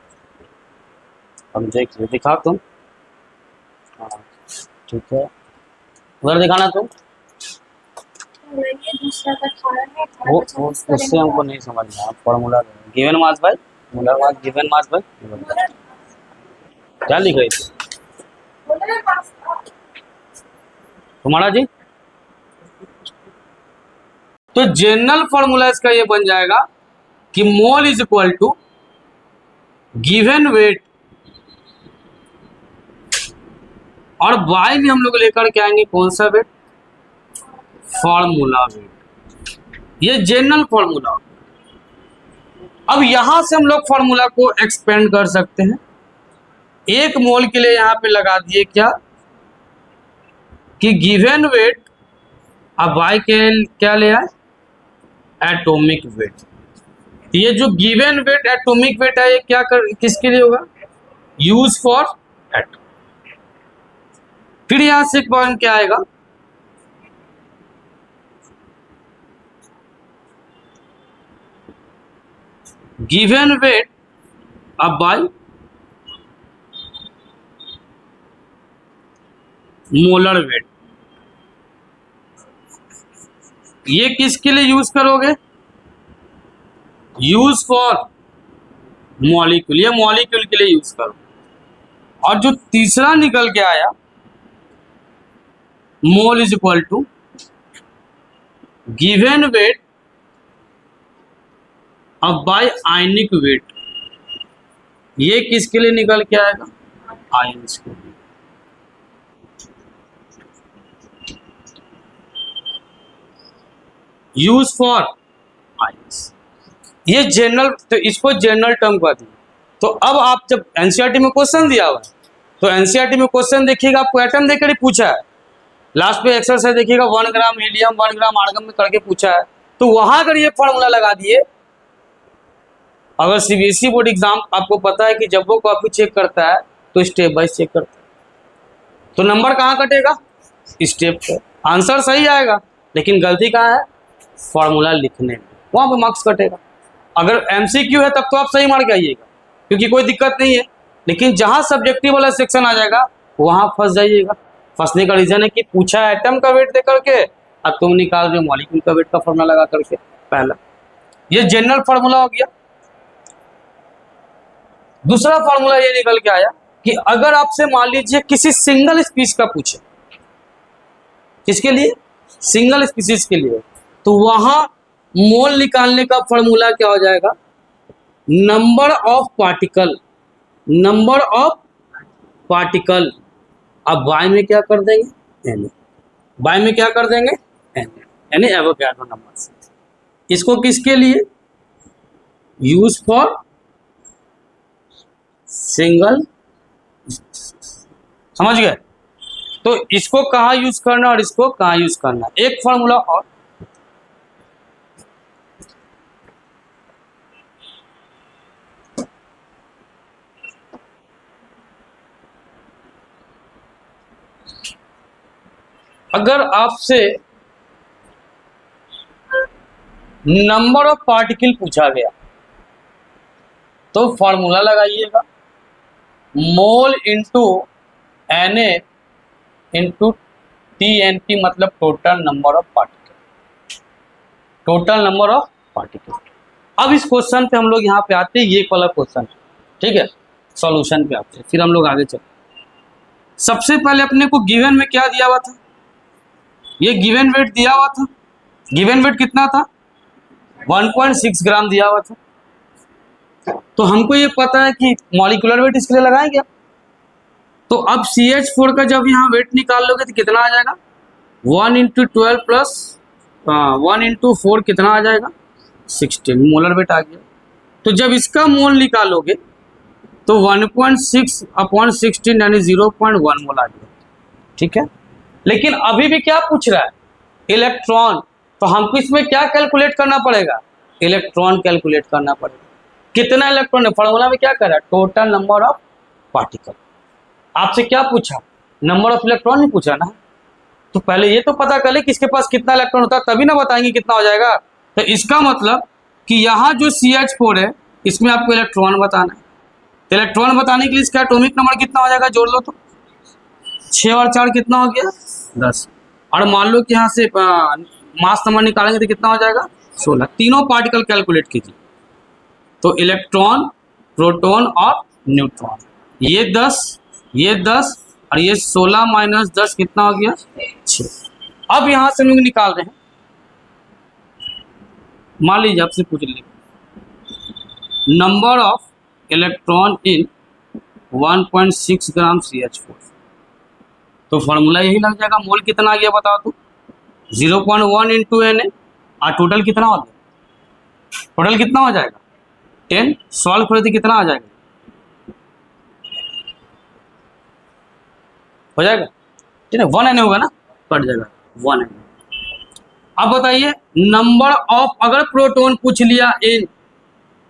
हम, देख रहे, दिखा तुम। हाँ ठीक है, उधर दिखाना तुम। ये दूसरा का 18 है, वो उससे हमको नहीं समझ में आया। Formula given mass by molar mass, given mass by क्या लिख रही थी तुम्हारा जी? तो जनरल फॉर्मूला इसका ये बन जाएगा कि mole is equal to given weight, और बाय में हम लोग लेकर के आएंगे कौन सा वेट? Formula weight. ये जनरल फॉर्मूला। अब यहां से हम लोग फॉर्मूला को एक्सपेंड कर सकते हैं। एक मोल के लिए यहां पे लगा दिए क्या कि गिवन वेट, अब बाय के क्या ले आए? Atomic weight. ये जो गिवन वेट एटॉमिक वेट है, ये क्या किसके लिए होगा? Use for atom. फिर यहां से पॉइंट क्या आएगा? गिवन वेट अब बाय मोलर वेट। ये किसके लिए यूज करोगे? यूज फॉर मॉलिक्यूल, ये मॉलिक्यूल के लिए यूज करो। और जो तीसरा निकल के आया, mole is equal to given weight अब बाय आयनिक वेट। ये किसके लिए निकल के आएगा? आयंस के लिए। यूज फॉर आयंस, ये जनरल, तो इसको जनरल टर्म कहते हैं। तो अब आप जब एनसीईआरटी में क्वेश्चन दिया हुआ है, तो एनसीईआरटी में क्वेश्चन देखिएगा, आपको एटम देकर ही पूछा है। लास्ट पे एक्सरसाइज देखिएगा, 1 ग्राम हीलियम 1 ग्राम आर्गन में करके पूछा है। तो वहां अगर ये फॉर्मूला लगा दिए, अगर सीबीएसई बोर्ड एग्जाम आपको पता है कि जब वो कॉपी चेक करता है तो स्टेप बाय चेक करता है, तो नंबर कहाँ कटेगा? स्टेप पे। आंसर सही आएगा, लेकिन गलती कहाँ है? फॉर्मूला लिखने में, वहां पे मार्क्स कटेगा। अगर एमसीक्यू है तब तो आप सही मार के आइएगा, क्योंकि कोई दिक्कत नहीं है। लेकिन जहां सब्जेक्टिव वाला सेक्शन आ जाएगा वहां फंस जाइएगा। फंसने का रीजन है कि पूछा है एटम का वेट दे करके, अब तुम निकाल रहे हो मॉलिक्यूल का वेट का फॉर्मूला लगा करके पहला, ये जनरल फॉर्मूला हो गया। दूसरा फॉर्मूला ये निकल के आया कि अगर आपसे मान लीजिए किसी सिंगल स्पीशीज का पूछे, किसके लिए, सिंगल स्पीशीज के लिए, तो वहां मोल निकालने का फॉर्मूला क्या हो जाएगा, number of particle, number of particle. अब बाय में क्या कर देंगे, एन, बाय में क्या कर देंगे, एन, यानी एवोगैड्रो नंबर। इसको किसके लिए, यूज फॉर सिंगल, समझ गए। तो इसको कहाँ यूज करना और इसको कहाँ यूज करना। एक फॉर्मूला और, अगर आपसे नंबर ऑफ पार्टिकल पूछा गया तो फॉर्मूला लगाइएगा, mole into N A into T N P, मतलब total number of particle, total number of particle. अब इस क्वेश्चन पे हम लोग यहाँ पे आते हैं, ये वाला क्वेश्चन, ठीक है, सॉल्यूशन पे आते हैं, फिर हम लोग आगे चलते। सबसे पहले अपने को गिवन में क्या दिया हुआ था, ये गिवन वेट दिया हुआ था, गिवन वेट कितना था, 1.6 ग्राम दिया हुआ था। तो हमको ये पता है कि मॉलिक्यूलर वेट इसके लिए लगाएंगे। तो अब CH4 का जब यहाँ वेट निकाल लोगे तो कितना आ जाएगा, 1 इंटू 12 प्लस 1 इंटू 4 कितना आ जाएगा, 16 मोलर वेट आ गया। तो जब इसका मोल निकालोगे तो 1.6 अपॉन 16 यानी 0.1 मोल आ गया, ठीक है। लेकिन अभी भी क्या पूछ रहा है, इलेक्ट्रॉन, तो हमको इसमें क्या कैलकुलेट करना पड़ेगा, इलेक्ट्रॉन कैलकुलेट करना पड़ेगा। कितना इलेक्ट्रॉन है, फॉर्मूला में क्या कर रहा है, टोटल नंबर ऑफ पार्टिकल। आपसे क्या पूछा, नंबर ऑफ इलेक्ट्रॉन नहीं पूछा ना, तो पहले ये तो पता कर ले किसके पास कितना इलेक्ट्रॉन होता है, तभी ना बताएंगे कितना हो जाएगा। तो इसका मतलब कि यहाँ जो CH4 है इसमें आपको इलेक्ट्रॉन बताना है। तो इलेक्ट्रॉन बताने के लिए इसका एटॉमिक नंबर कितना हो जाएगा, जोड़ लो तो 6 और 4 कितना हो गया, 10। और मान लो कि यहाँ से मास नंबर निकालेंगे तो कितना हो जाएगा, 16। तीनों पार्टिकल कैलकुलेट कीजिए, तो इलेक्ट्रॉन, प्रोटॉन और न्यूट्रॉन, ये 10, ये 10 और ये 16 माइनस 10 कितना हो गया, 6। अब यहां से हम लोग निकाल रहे हैं, मान लीजिए आपसे पूछ लीजिए number of electron in 1.6 gram CH4, तो फॉर्मूला यही लग जाएगा, मोल कितना आ गया बताओ तो, 0.1 इंटू एन ए, और टोटल कितना हो जाएगा, टोटल कितना हो जाएगा 10, सॉल्व कर दी कितना आ जाएगा, हो जाएगा, ठीक है, 1 एन होगा ना, कट जाएगा 1 एन। अब बताइए नंबर ऑफ, अगर प्रोटॉन पूछ लिया इन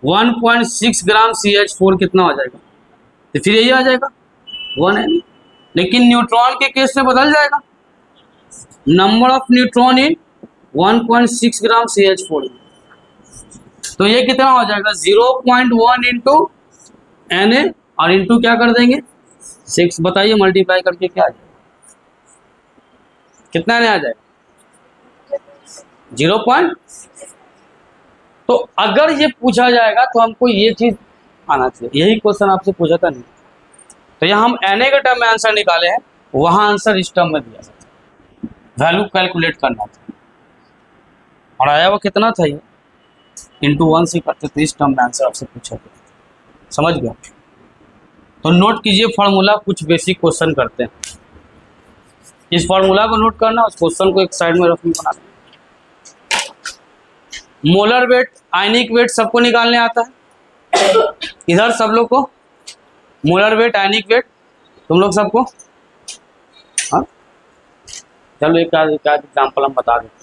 1.6 ग्राम CH4 कितना हो जाएगा, तो फिर यही आ जाएगा 1 एन। लेकिन न्यूट्रॉन के केस में बदल जाएगा, number of neutron in 1.6 gram CH4, तो ये कितना हो जाएगा 0.1 इंटू एन ए, और इंटू क्या कर देंगे 6, बताइए मल्टीप्लाई करके क्या आ जाएगा, कितना आ जाएगा 0. तो अगर ये पूछा जाएगा तो हमको ये चीज आना चाहिए, यही क्वेश्चन आपसे पूछा था नहीं, तो यहाँ हम Na के टर्म में आंसर निकाले हैं, वहां आंसर इस टर्म में दिया था, वैल्यू कैलकुलेट करना था और आया वो कितना था, ये इंटू 1 से करते थे, इस टर्म में आंसर आपसे पूछा था, समझ गया। तो नोट कीजिए फॉर्मूला, कुछ बेसिक क्वेश्चन करते हैं, इस फॉर्मूला को नोट करना, उस क्वेश्चन को एक साइड में रखना, बना देना। मोलर वेट, आयनिक वेट सबको निकालने आता है, इधर सब लोग को मोलर वेट, आयनिक वेट, तुम लोग सबको, हाँ चलो एक एग्जाम्पल हम बता देते।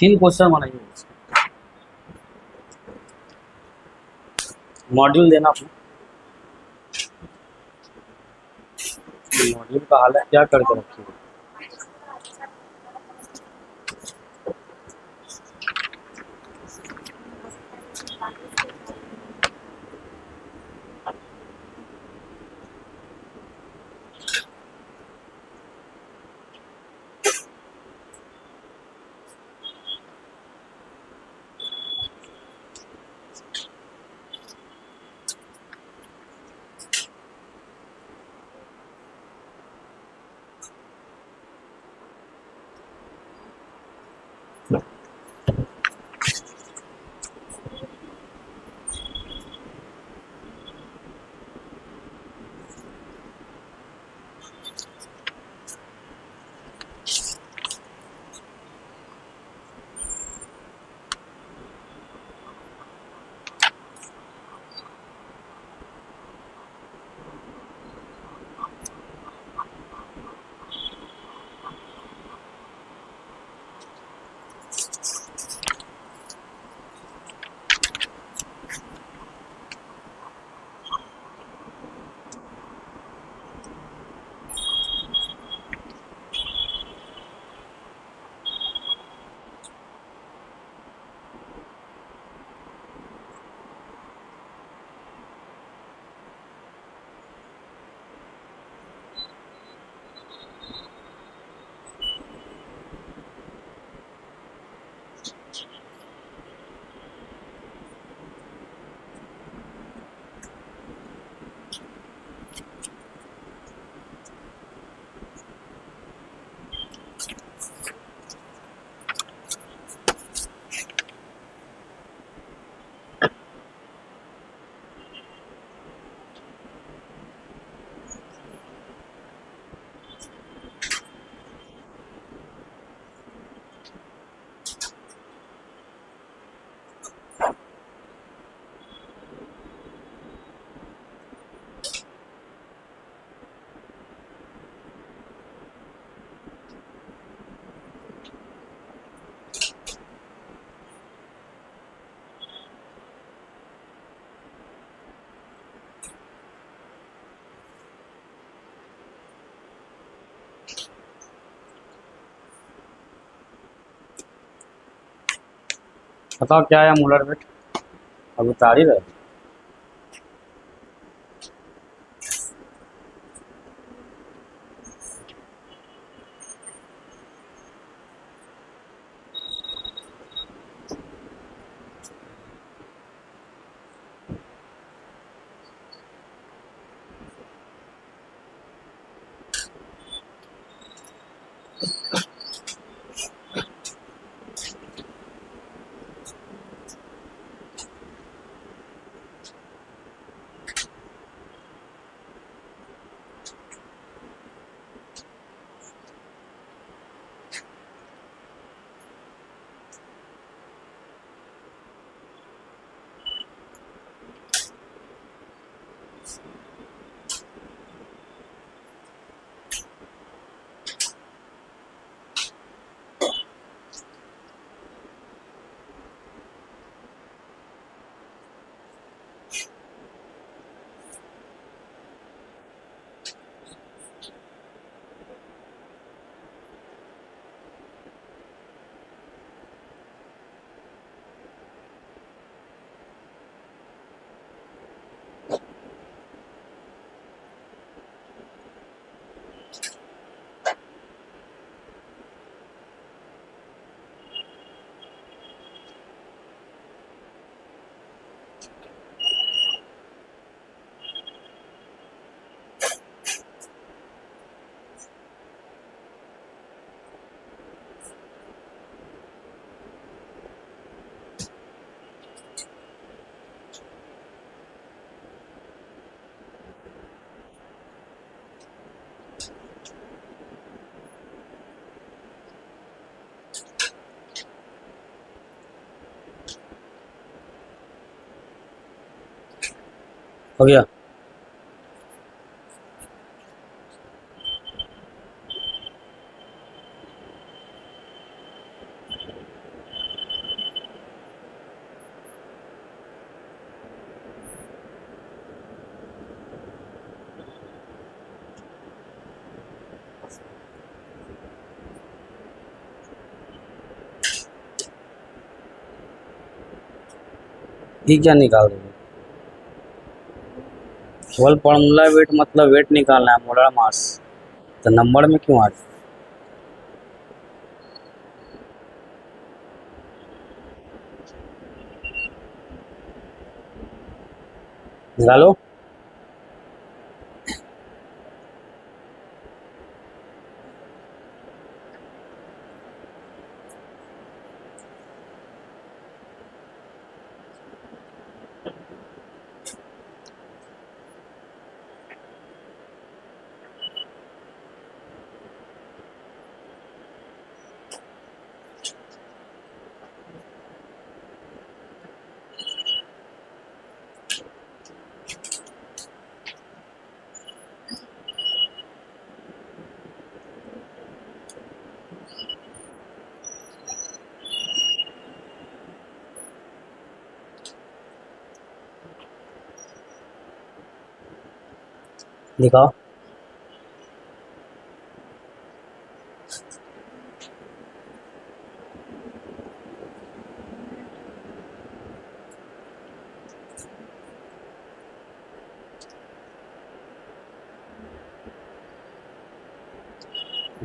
3 क्वेश्चन बनाइए, मॉड्यूल देना अपना, मॉड्यूल का हालत क्या करके रखिए। बताओ क्या है मूलर वेट, अब उतार ही रहे। हो गया। ये क्या निकाल दोगे? केवल फॉर्मूला वेट मतलब वेट निकालना है, मोलर मास, तो नंबर में क्यों आ गया? निकालो। दिखाओ।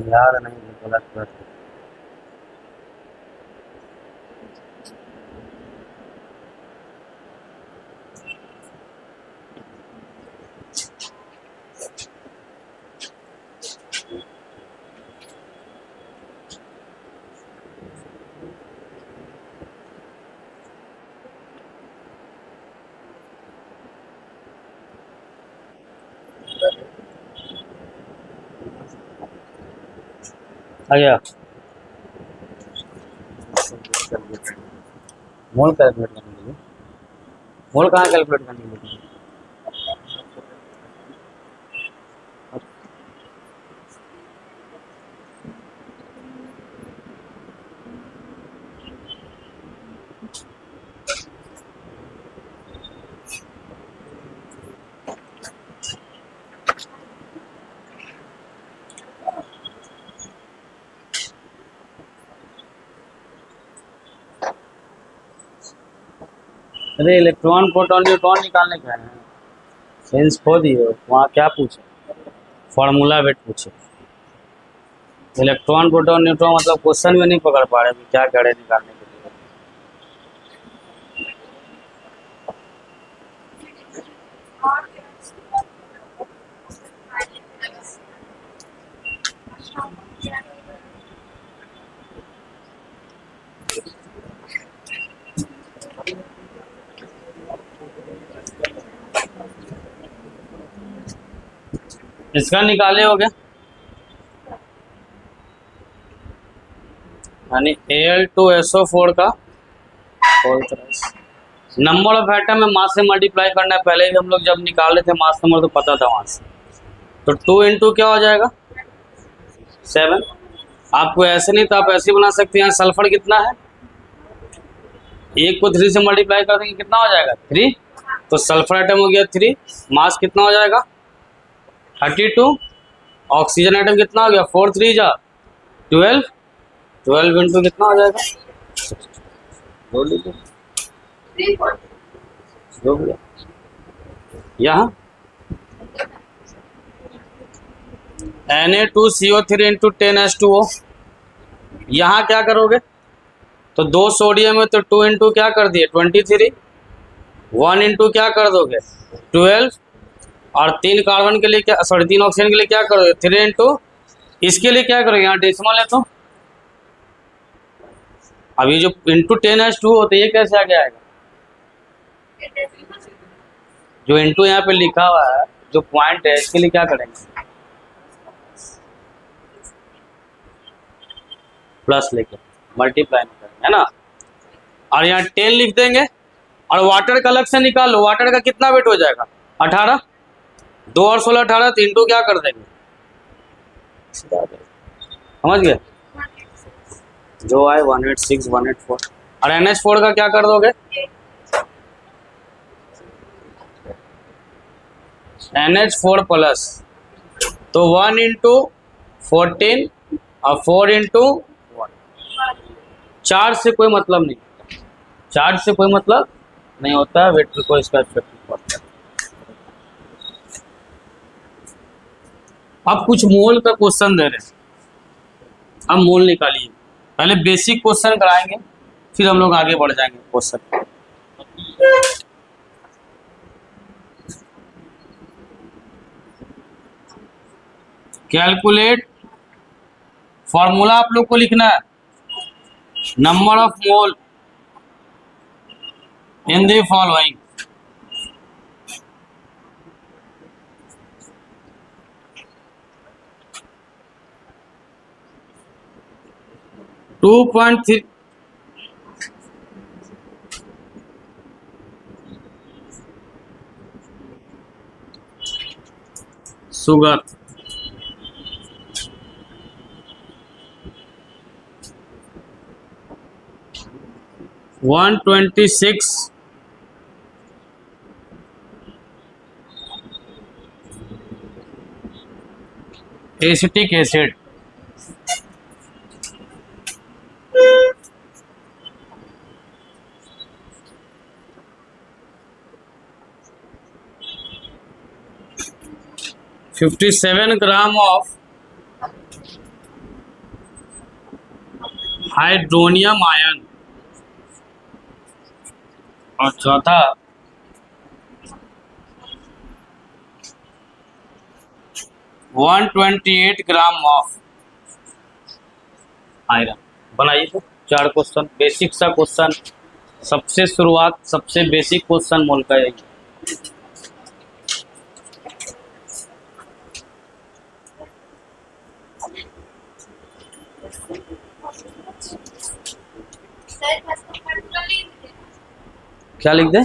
यार नहीं, गलत बात है। आ गया। मोल कैलकुलेट करने के लिए, मोल कहाँ कैलकुलेट करने के लिए? अरे इलेक्ट्रॉन प्रोटॉन न्यूट्रॉन निकालने का है, सेंस खो दिए। वहाँ क्या पूछे? फॉर्मूला वेट पूछे। इलेक्ट्रॉन प्रोटॉन न्यूट्रॉन मतलब क्वेश्चन में नहीं पकड़ पा रहे कि क्या करे निकालने के लिए। इसका निकाले हो गया, यानी Al2SO4 का नंबर ऑफ एटम में मास से मल्टीप्लाई करना है। पहले भी हम लोग जब निकाले थे मास नंबर तो पता था वहां से, तो 2 इंटू क्या हो जाएगा 7। आपको ऐसे नहीं तो आप ऐसे बना सकते हैं। सल्फर कितना है, एक को 3 से मल्टीप्लाई कर देंगे कितना हो जाएगा 3, तो सल्फर आइटम हो गया 3। मास कितना हो जाएगा 32। ऑक्सीजन आइटम कितना हो गया 4 3 जा 12। 12 इंटू कितना हो जाएगा, यहाँ Na2CO3 इंटू 10H2O। यहाँ क्या करोगे, तो 2 सोडियम है तो 2 इंटू क्या कर दिए 23। 1 इंटू क्या कर दोगे 12, और 3 कार्बन के लिए क्या, सॉरी 3 ऑक्सीजन के लिए क्या करोगे 3 इंटू, इसके लिए क्या करोगे यहाँ डेसिमल है तो अभी जो इंटू 10H2 होते ये कैसे आगे आएगा, जो इंटू यहाँ पे लिखा हुआ है जो पॉइंट है इसके लिए क्या करेंगे प्लस लेके मल्टीप्लाई करेंगे, है ना। और यहाँ 10 लिख देंगे, और वाटर का अलग से निकाल लो। वाटर का कितना वेट हो जाएगा 18, 2 और 16 18, तो इंटू क्या कर देंगे, समझ गए, जो आए 186 184। और NH4 का क्या कर दोगे, NH4 प्लस, तो 1 इंटू 14 और 4 इंटू 1। चार्ज से कोई मतलब नहीं, चार्ज से कोई मतलब नहीं होता है, वेट को इसका इफेक्ट पड़ता है। अब कुछ मोल का क्वेश्चन दे रहे हैं, अब मोल निकालिए। पहले बेसिक क्वेश्चन कराएंगे, फिर हम लोग आगे बढ़ जाएंगे क्वेश्चन। कैलकुलेट, फॉर्मूला आप लोग को लिखना है, number of mole in the following. Two point three sugar, 126 acetic acid, 57 gram of hydronium ion, और चौथा 128 ग्राम ऑफ आयरन। बनाइए तो 4 क्वेश्चन, बेसिक सा क्वेश्चन, सबसे शुरुआत, सबसे बेसिक क्वेश्चन मोल का है। क्या लिख दे?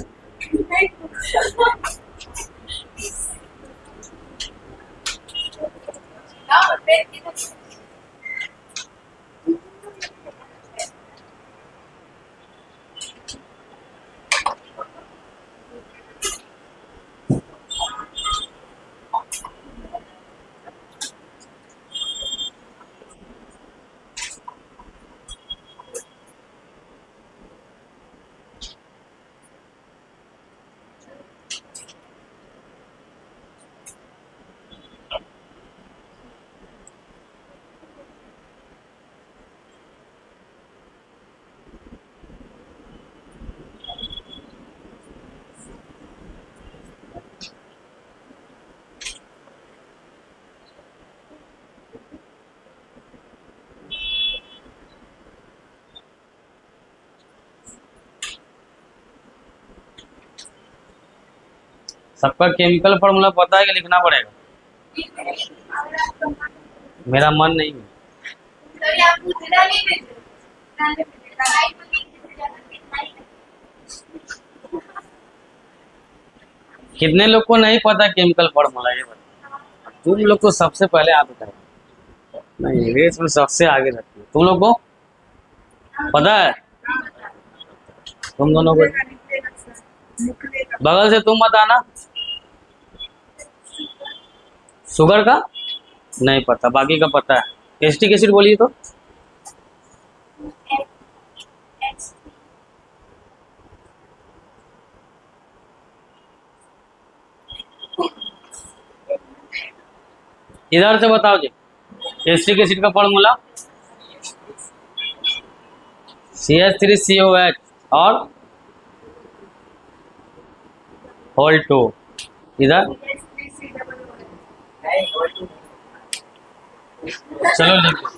सबका केमिकल फॉर्मूला पता है कि लिखना पड़ेगा? मेरा मन नहीं है। कितने लोग को नहीं पता केमिकल फॉर्मूला, ये बता। तुम लोग को सबसे पहले आता है, नहीं रेस में सबसे आगे रहती है। तुम लोग को पता है? तुम दोनों को बगल से तुम बताना। शुगर का नहीं पता, बाकी का पता है। एसिटिक एसिड बोलिए तो। इधर से बताओ जी, एसिटिक एसिड का फॉर्मूला CH3COH और होल 2। इधर चलो लिख दो।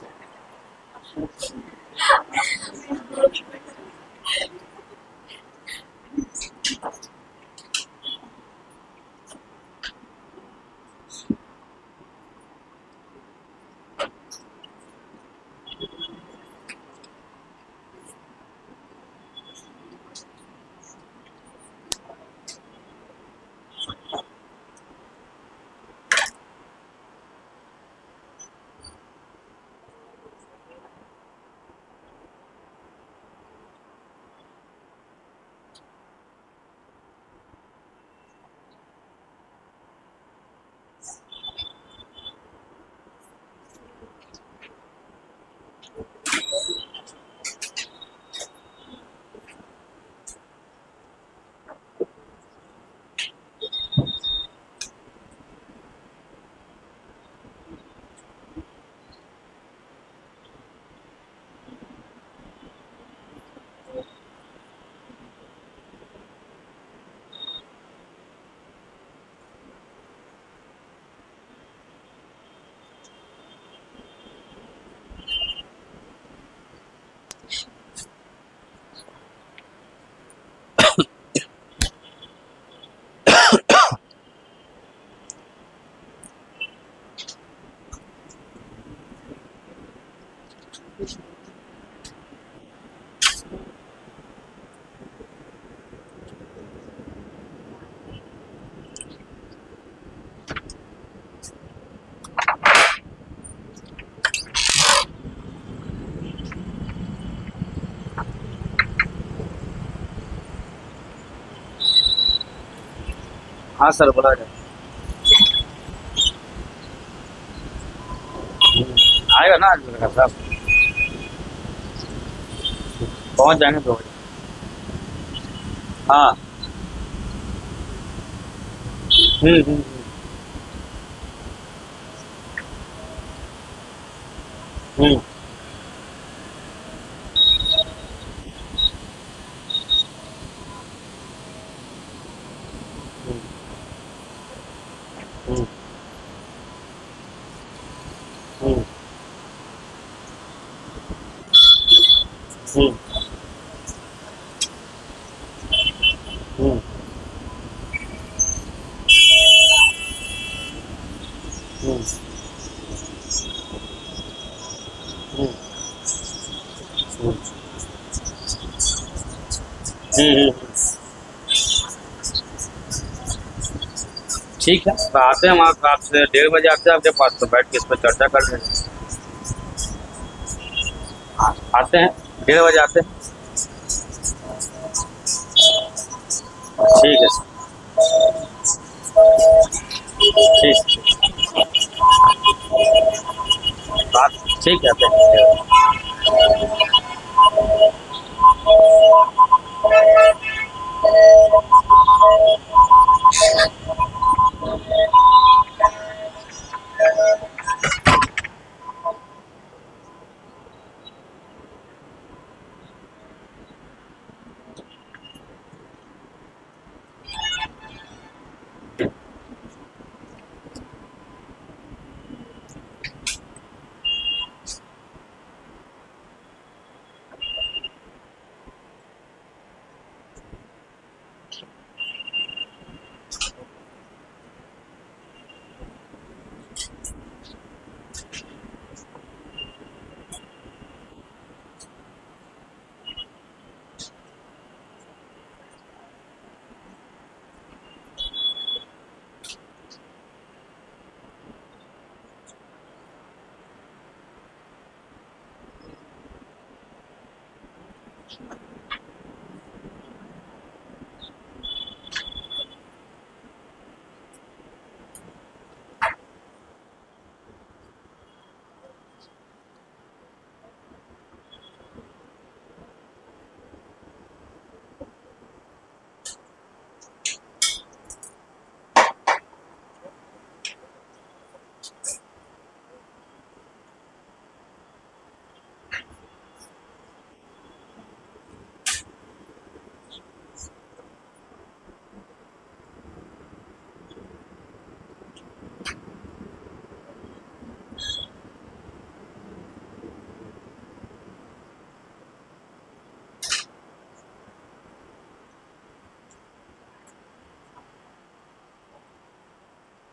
हाँ सर बोला जाए। आएगा ना आज लड़का साहब, पहुंच जाएंगे 2 बजे। हाँ। हम्म। हम्म। हम्म। हम्म। हम्म। हम्म। हम्म। हम्म। हम्म। हम्म। हम्म। ठीक है, तो आते हैं हम आपसे 1:30 बजे आते हैं आपके पास, तो बैठ के इस पर चर्चा कर लेंगे। हाँ आते हैं, 1:30 बजे आते हैं। ठीक है सर। ठीक। बात ठीक है, आते हैं।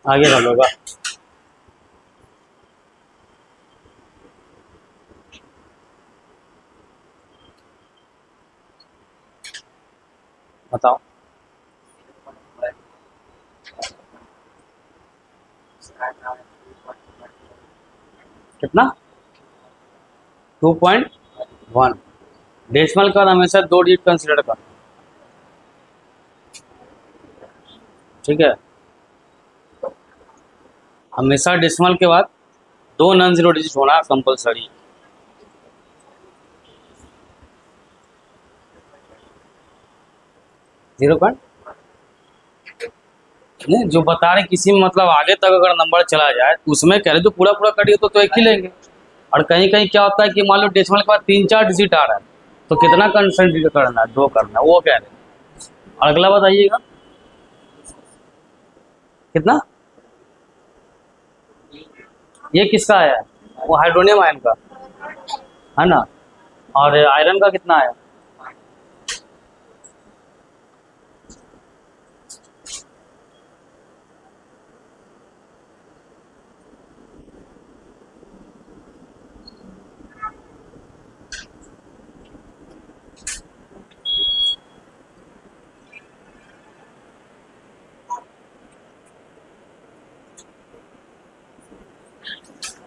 आगे कब होगा? बताओ। कितना? 2.1। डेसिमल का हमेशा 2 डिजिट कंसिडर कर। ठीक है, हमेशा डेसिमल के बाद 2 नॉन-जीरो डिजिट होना कंपलसरी। 0 नहीं, जो बता रहे किसी में मतलब आगे तक अगर नंबर चला जाए तो उसमें कह रहे तो पूरा पूरा करिए तो एक ही लेंगे। और कहीं कहीं क्या होता है कि मान लो डेसिमल के बाद 3-4 डिजिट आ रहा है, तो कितना कंसेंट करना है? 2 करना है, वो कह रहे हैं। और अगला बताइएगा कितना? ये किसका आया है? वो हाइड्रोनियम आयन का है ना। और आयरन का कितना आया?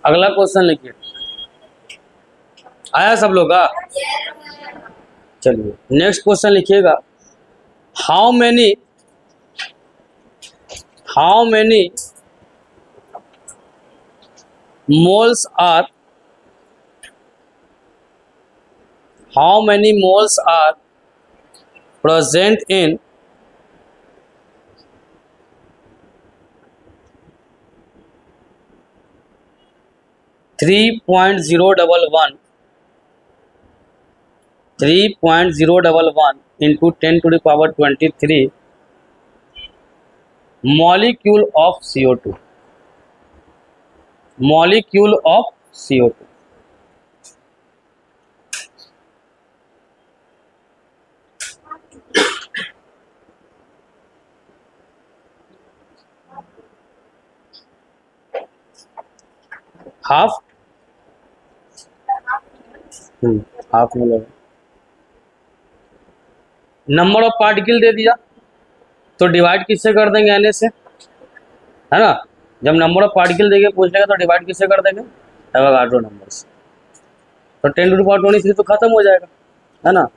अगला क्वेश्चन लिखिए, आया सब लोग का? चलिए नेक्स्ट क्वेश्चन लिखिएगा, how many moles are present in 3.011 into 10 to the power 23 molecule of CO2. Half में लगा। नंबर ऑफ पार्टिकल दे दिया तो डिवाइड किससे कर देंगे? एन से, है ना। जब नंबर ऑफ पार्टिकल देके पूछ लेगा तो डिवाइड किससे कर देंगे? एवोगाड्रो नंबर से। तो 10 to the power 23 तो खत्म हो जाएगा, है ना।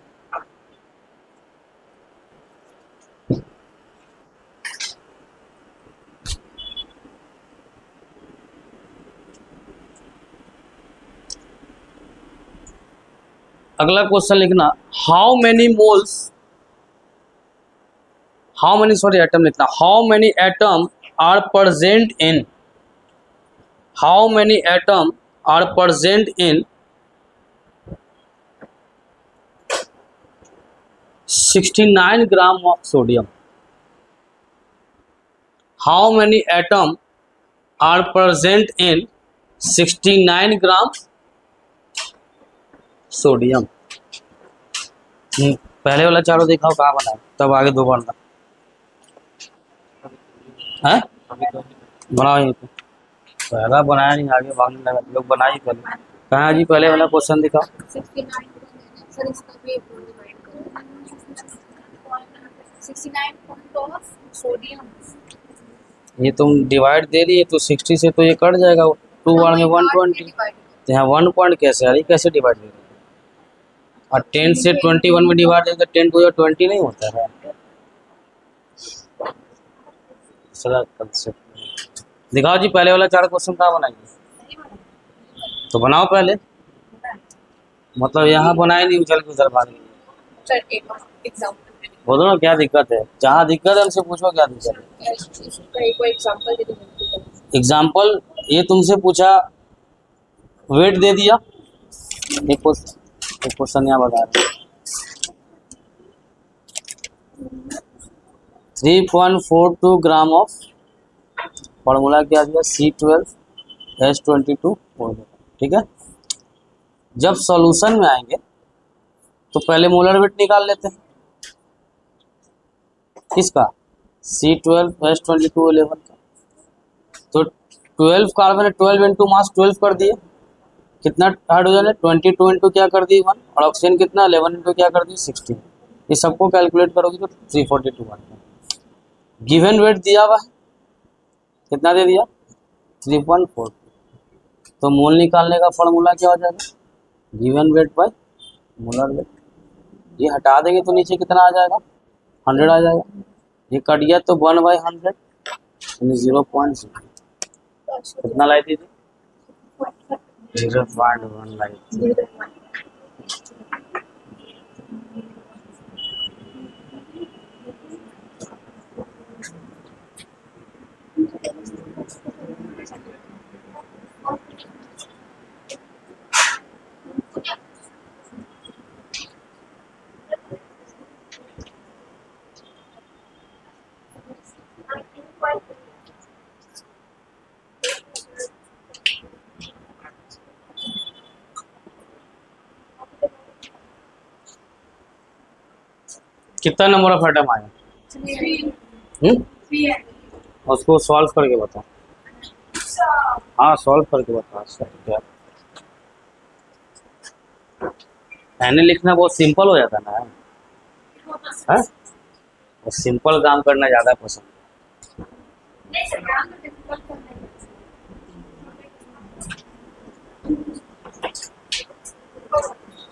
अगला क्वेश्चन लिखना, हाउ मेनी एटम लिखना, how many atom are present in 69 gram of sodium. How many atom are present in 69 gram sodium. पहले वाला चारों दिखाओ कहाँ बना है, तब आगे दो बनना है। बनाओ यहीं पे, पहला बनाया नहीं, आगे भागने लगा। लोग बनाइए पहले। कहाँ जी पहले वाला क्वेश्चन दिखाओ। 69 सर, इसका भी डिवाइड करो। 69 सोडियम। ये तुम डिवाइड दे रही है तो 60 से तो ये कट जाएगा, 2 बार में 120। तो यहाँ 1 पॉइंट कैसे आ रही, कैसे डिवाइड दे रही है? और 10 से 21 में डिवाइड है तो 10 to the 20 नहीं होता है। दिखाओ जी पहले वाला 4 क्वेश्चन कहाँ बनाएंगे, तो बनाओ पहले। मतलब यहाँ बनाए नहीं, उछल के उधर भाग गई। बोलो ना क्या दिक्कत है, जहाँ दिक्कत है उनसे पूछो क्या दिक्कत है। एग्जाम्पल ये तुमसे पूछा, वेट दे दिया। एक क्वेश्चन यहाँ बता रहे 3.42 ग्राम ऑफ, फॉर्मूला क्या दिया, C12H22। ठीक है, जब सॉल्यूशन में आएंगे तो पहले मोलर वेट निकाल लेते हैं किसका, C12H22 11 का। तो 12 कार्बन है, 12 इंटू मास 12 कर दिए, कितना हाइड्रोजन है 22 इंटू क्या कर दी 1, और ऑक्सीजन कितना 11 इंटू क्या कर दी 16। ये सबको कैलकुलेट करोगे तो 342 बनता है। गिवन वेट दिया हुआ है, कितना दे दिया 3.4। तो मोल निकालने का फॉर्मूला क्या हो जाएगा, given weight by molar weight. ये हटा देंगे तो नीचे कितना आ जाएगा 100 आ जाएगा। ये कट गया तो 1/100 यानी 0.0। कितना लाई थी 0.1 लाई थी। कितना नंबर ऑफ एटम आया, उसको सॉल्व करके बताओ। हाँ सॉल्व करके बताओ। मैंने लिखना बहुत सिंपल हो जाता ना, है सिंपल काम करना ज़्यादा पसंद।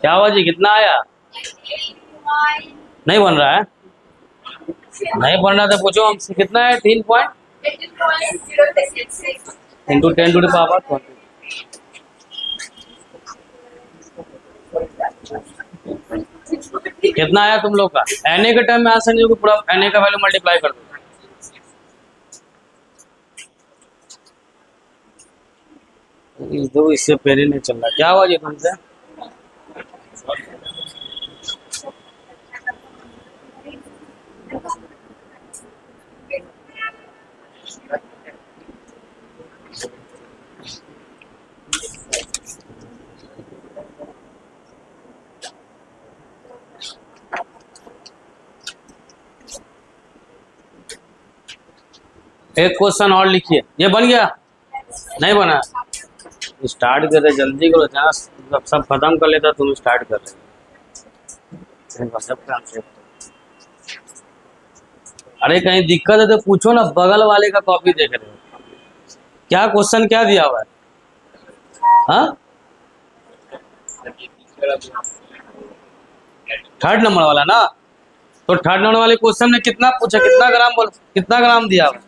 क्या हुआ जी, कितना आया? नहीं बन रहा है? नहीं बन रहा तो पूछो हमसे, कितना है? 3 पॉइंट इंटू 10⁻²0। कितना आया तुम लोग का? एन के टाइम में आंसर नहीं होगा, पूरा एन का वैल्यू मल्टीप्लाई कर दो। दो इससे पहले नहीं चल रहा, क्या हुआ जी तुमसे? एक क्वेश्चन और लिखिए। ये बन गया? नहीं बना? स्टार्ट कर रहे, जल्दी करो, जहाँ सब खत्म कर लेता तुम स्टार्ट कर रहे। अरे कहीं दिक्कत है तो पूछो ना, बगल वाले का कॉपी देख रहे हो। क्या क्वेश्चन क्या दिया हुआ है? हाँ, थर्ड नंबर वाला ना? तो थर्ड नंबर वाले क्वेश्चन में कितना पूछा, कितना ग्राम बोल, कितना ग्राम दिया हुआ?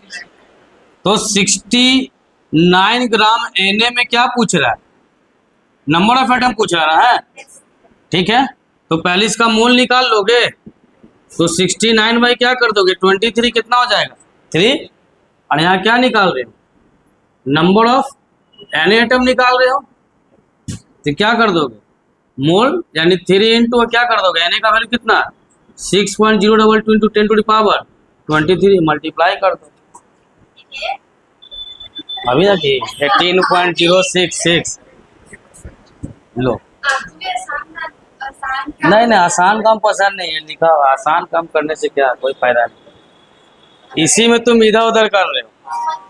तो 69 ग्राम Na में क्या पूछ रहा है? नंबर ऑफ एटम पूछ रहा है। ठीक है, तो पहले इसका मोल निकाल लोगे, तो 69 बाई क्या कर दोगे, 23, कितना हो जाएगा? 3। और यहाँ क्या निकाल रहे हो? नंबर ऑफ Na एटम निकाल रहे हो, तो क्या कर दोगे? मोल, यानी 3 इंटू क्या कर दोगे, Na का वैल्यू कितना? 6.022 इंटू 10⁻23 मल्टीप्लाई कर दो। अभी ना कि 18.066 लो। नहीं, आसान काम पसंद नहीं है, लिखा हुआ आसान काम करने से क्या कोई फायदा नहीं, इसी में तुम इधर उधर कर रहे हो।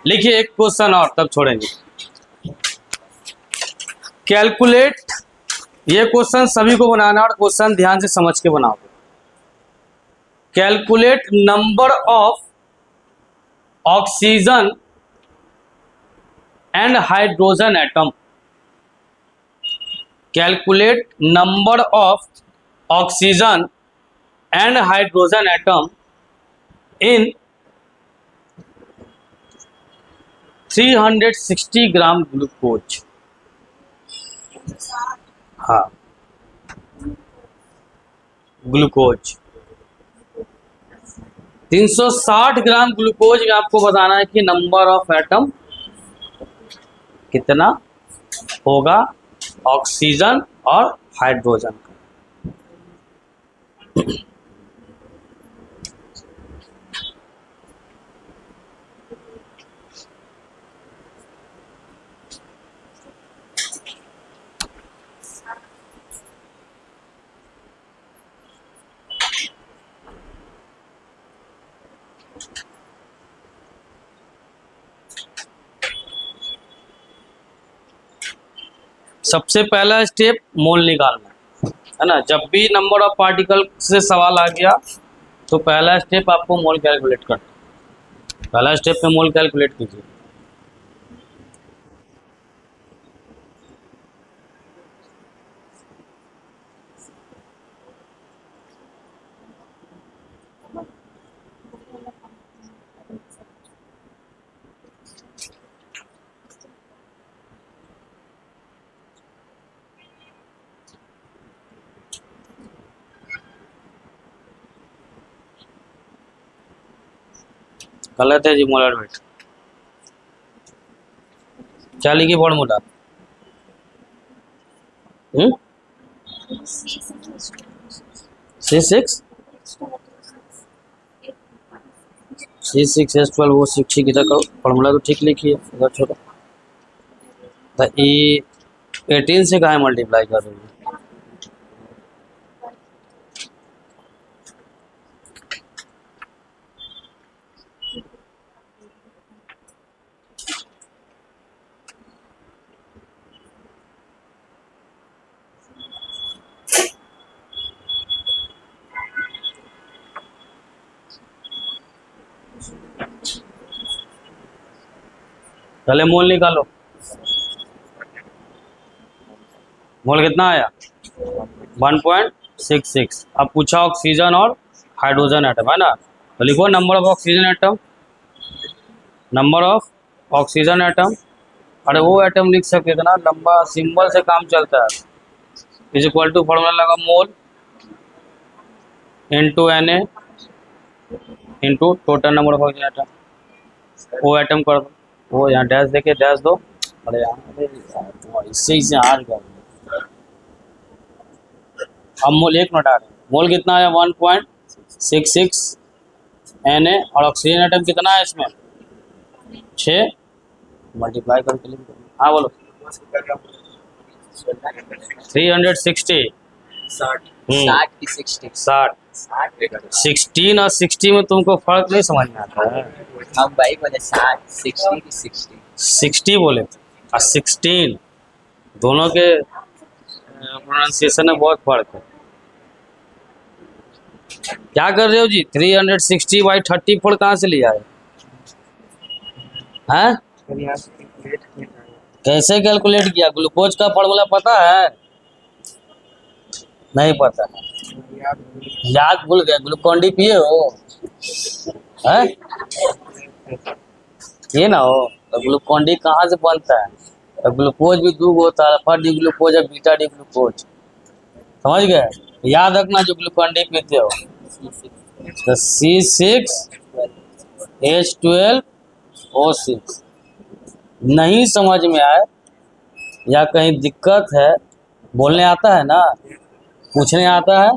लिखिए एक क्वेश्चन और, तब छोड़ेंगे। कैलकुलेट, ये क्वेश्चन सभी को बनाना और क्वेश्चन ध्यान से समझ के बनाओ। Calculate number of oxygen and hydrogen atom. Calculate number of oxygen and hydrogen atom in 360 gram glucose. हाँ, ग्लूकोज 360 ग्राम ग्लूकोज में आपको बताना है कि नंबर ऑफ एटम कितना होगा ऑक्सीजन और हाइड्रोजन का। सबसे पहला स्टेप मोल निकालना है ना। जब भी नंबर ऑफ पार्टिकल से सवाल आ गया तो पहला स्टेप आपको मोल कैलकुलेट करना। पहला स्टेप में मोल कैलकुलेट कीजिए। गलत है जी, मोलर वेट। क्या लिखी फॉर्मूला? C6H12 वो 6 ठीक इधर करो, फॉर्मूला तो ठीक लिखी है, इधर छोड़ो। तो ये 18 से कहाँ मल्टीप्लाई कर रही है? पहले मोल निकालो। मोल कितना आया? 1.66। अब पूछा ऑक्सीजन और हाइड्रोजन एटम है ना, तो लिखो number of oxygen atom, number of oxygen atom. अरे वो एटम लिख सकते थे ना, लंबा सिंबल से काम चलता है। इज इक्वल टू फॉर्मूला लगा mole into Na into total number of oxygen atom. वो एटम कर दो, वो यहाँ डैश देके डैश दो। अरे यार इससे ही हार गया। अब मोल 1 मिनट आ रहे, मोल कितना है 1.66 Na और ऑक्सीजन एटम कितना है इसमें 6 मल्टीप्लाई करके लिख दो। हाँ बोलो 360 60 16 और 60 में तुमको फर्क नहीं समझ में आता है। हम भाई बोले 60 बोले और 16 दोनों के प्रोनाउंसिएशन में बहुत फर्क है। क्या कर रहे हो जी 360/34 कहाँ से लिया है हैं? कैसे कैलकुलेट किया? ग्लूकोज का फॉर्मूला पता है? नहीं पता, याद भूल गए। ग्लूकोन डी पिए हो हैं? ये ना हो तो ग्लूकोन डी कहाँ से बनता है? तो ग्लूकोज भी 2 होता है, अल्फा डी ग्लूकोज और बीटा डी ग्लूकोज। समझ गए? याद रखना जो ग्लूकोन डी पीते हो। तो C6H12O6 नहीं समझ में आए या कहीं दिक्कत है, बोलने आता है ना, पूछने आता है,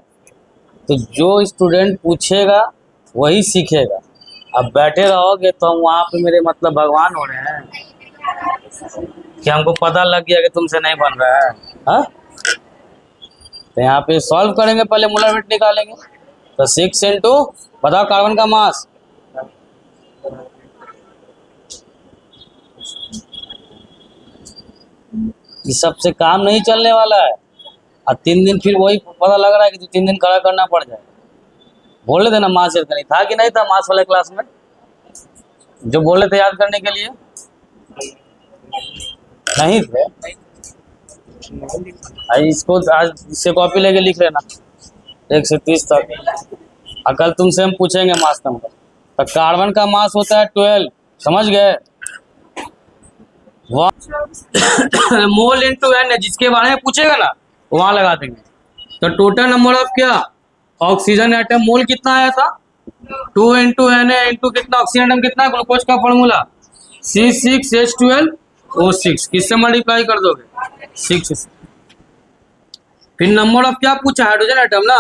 तो जो स्टूडेंट पूछेगा वही सीखेगा। अब बैठे रहोगे तो हम वहाँ पे मेरे मतलब भगवान हो रहे हैं कि हमको पता लग गया कि तुमसे नहीं बन रहा है। हाँ तो यहाँ पे सॉल्व करेंगे, पहले मोलर वेट निकालेंगे। तो 6 इंटू बताओ कार्बन का मास, इस सब से काम नहीं चलने वाला है। और 3 दिन फिर वही पता लग रहा है कि 2-3 दिन खड़ा करना पड़ जाए। बोल रहे थे ना मास याद करनी था कि नहीं था मास वाले क्लास में जो बोले थे याद करने के लिए? नहीं थे। इसको आज इससे कॉपी लेके लिख लेना 1 से 30 तक। कल तुमसे हम पूछेंगे मास नंबर। तो कार्बन का मास होता है 12, समझ गए? मोल इनटू n, जिसके बारे में पूछेगा ना वहां लगा देंगे। तो टोटल नंबर ऑफ क्या ऑक्सीजन एटम मोल कितना आया था 2 इंटू Na इंटू कितना ऑक्सीजन एटम कितना, ग्लूकोज का फॉर्मूला C6H12O6 किससे मल्टीप्लाई कर दोगे 6। फिर नंबर ऑफ क्या पूछा हाइड्रोजन एटम ना,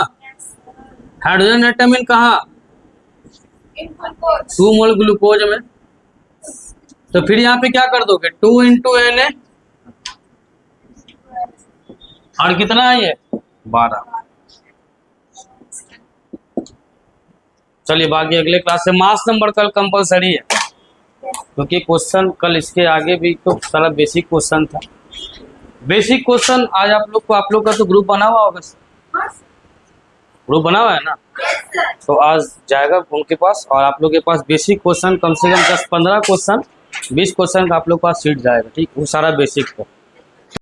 हाइड्रोजन एटम इन कहा 2 मोल ग्लूकोज में। तो फिर यहाँ पे क्या कर दोगे 2 इंटू Na और कितना है ये 12। चलिए बाकी अगले क्लास से मास नंबर कल कंपलसरी है, क्योंकि क्वेश्चन कल इसके आगे भी तो सारा बेसिक क्वेश्चन था। बेसिक क्वेश्चन आज आप लोग का तो ग्रुप बना हुआ होगा, ग्रुप बना हुआ है ना, तो आज जाएगा उनके पास और आप लोग के पास बेसिक क्वेश्चन कम से कम 10-15 क्वेश्चन 20 क्वेश्चन का आप लोग के पास सीट जाएगा। ठीक, वो सारा बेसिक है।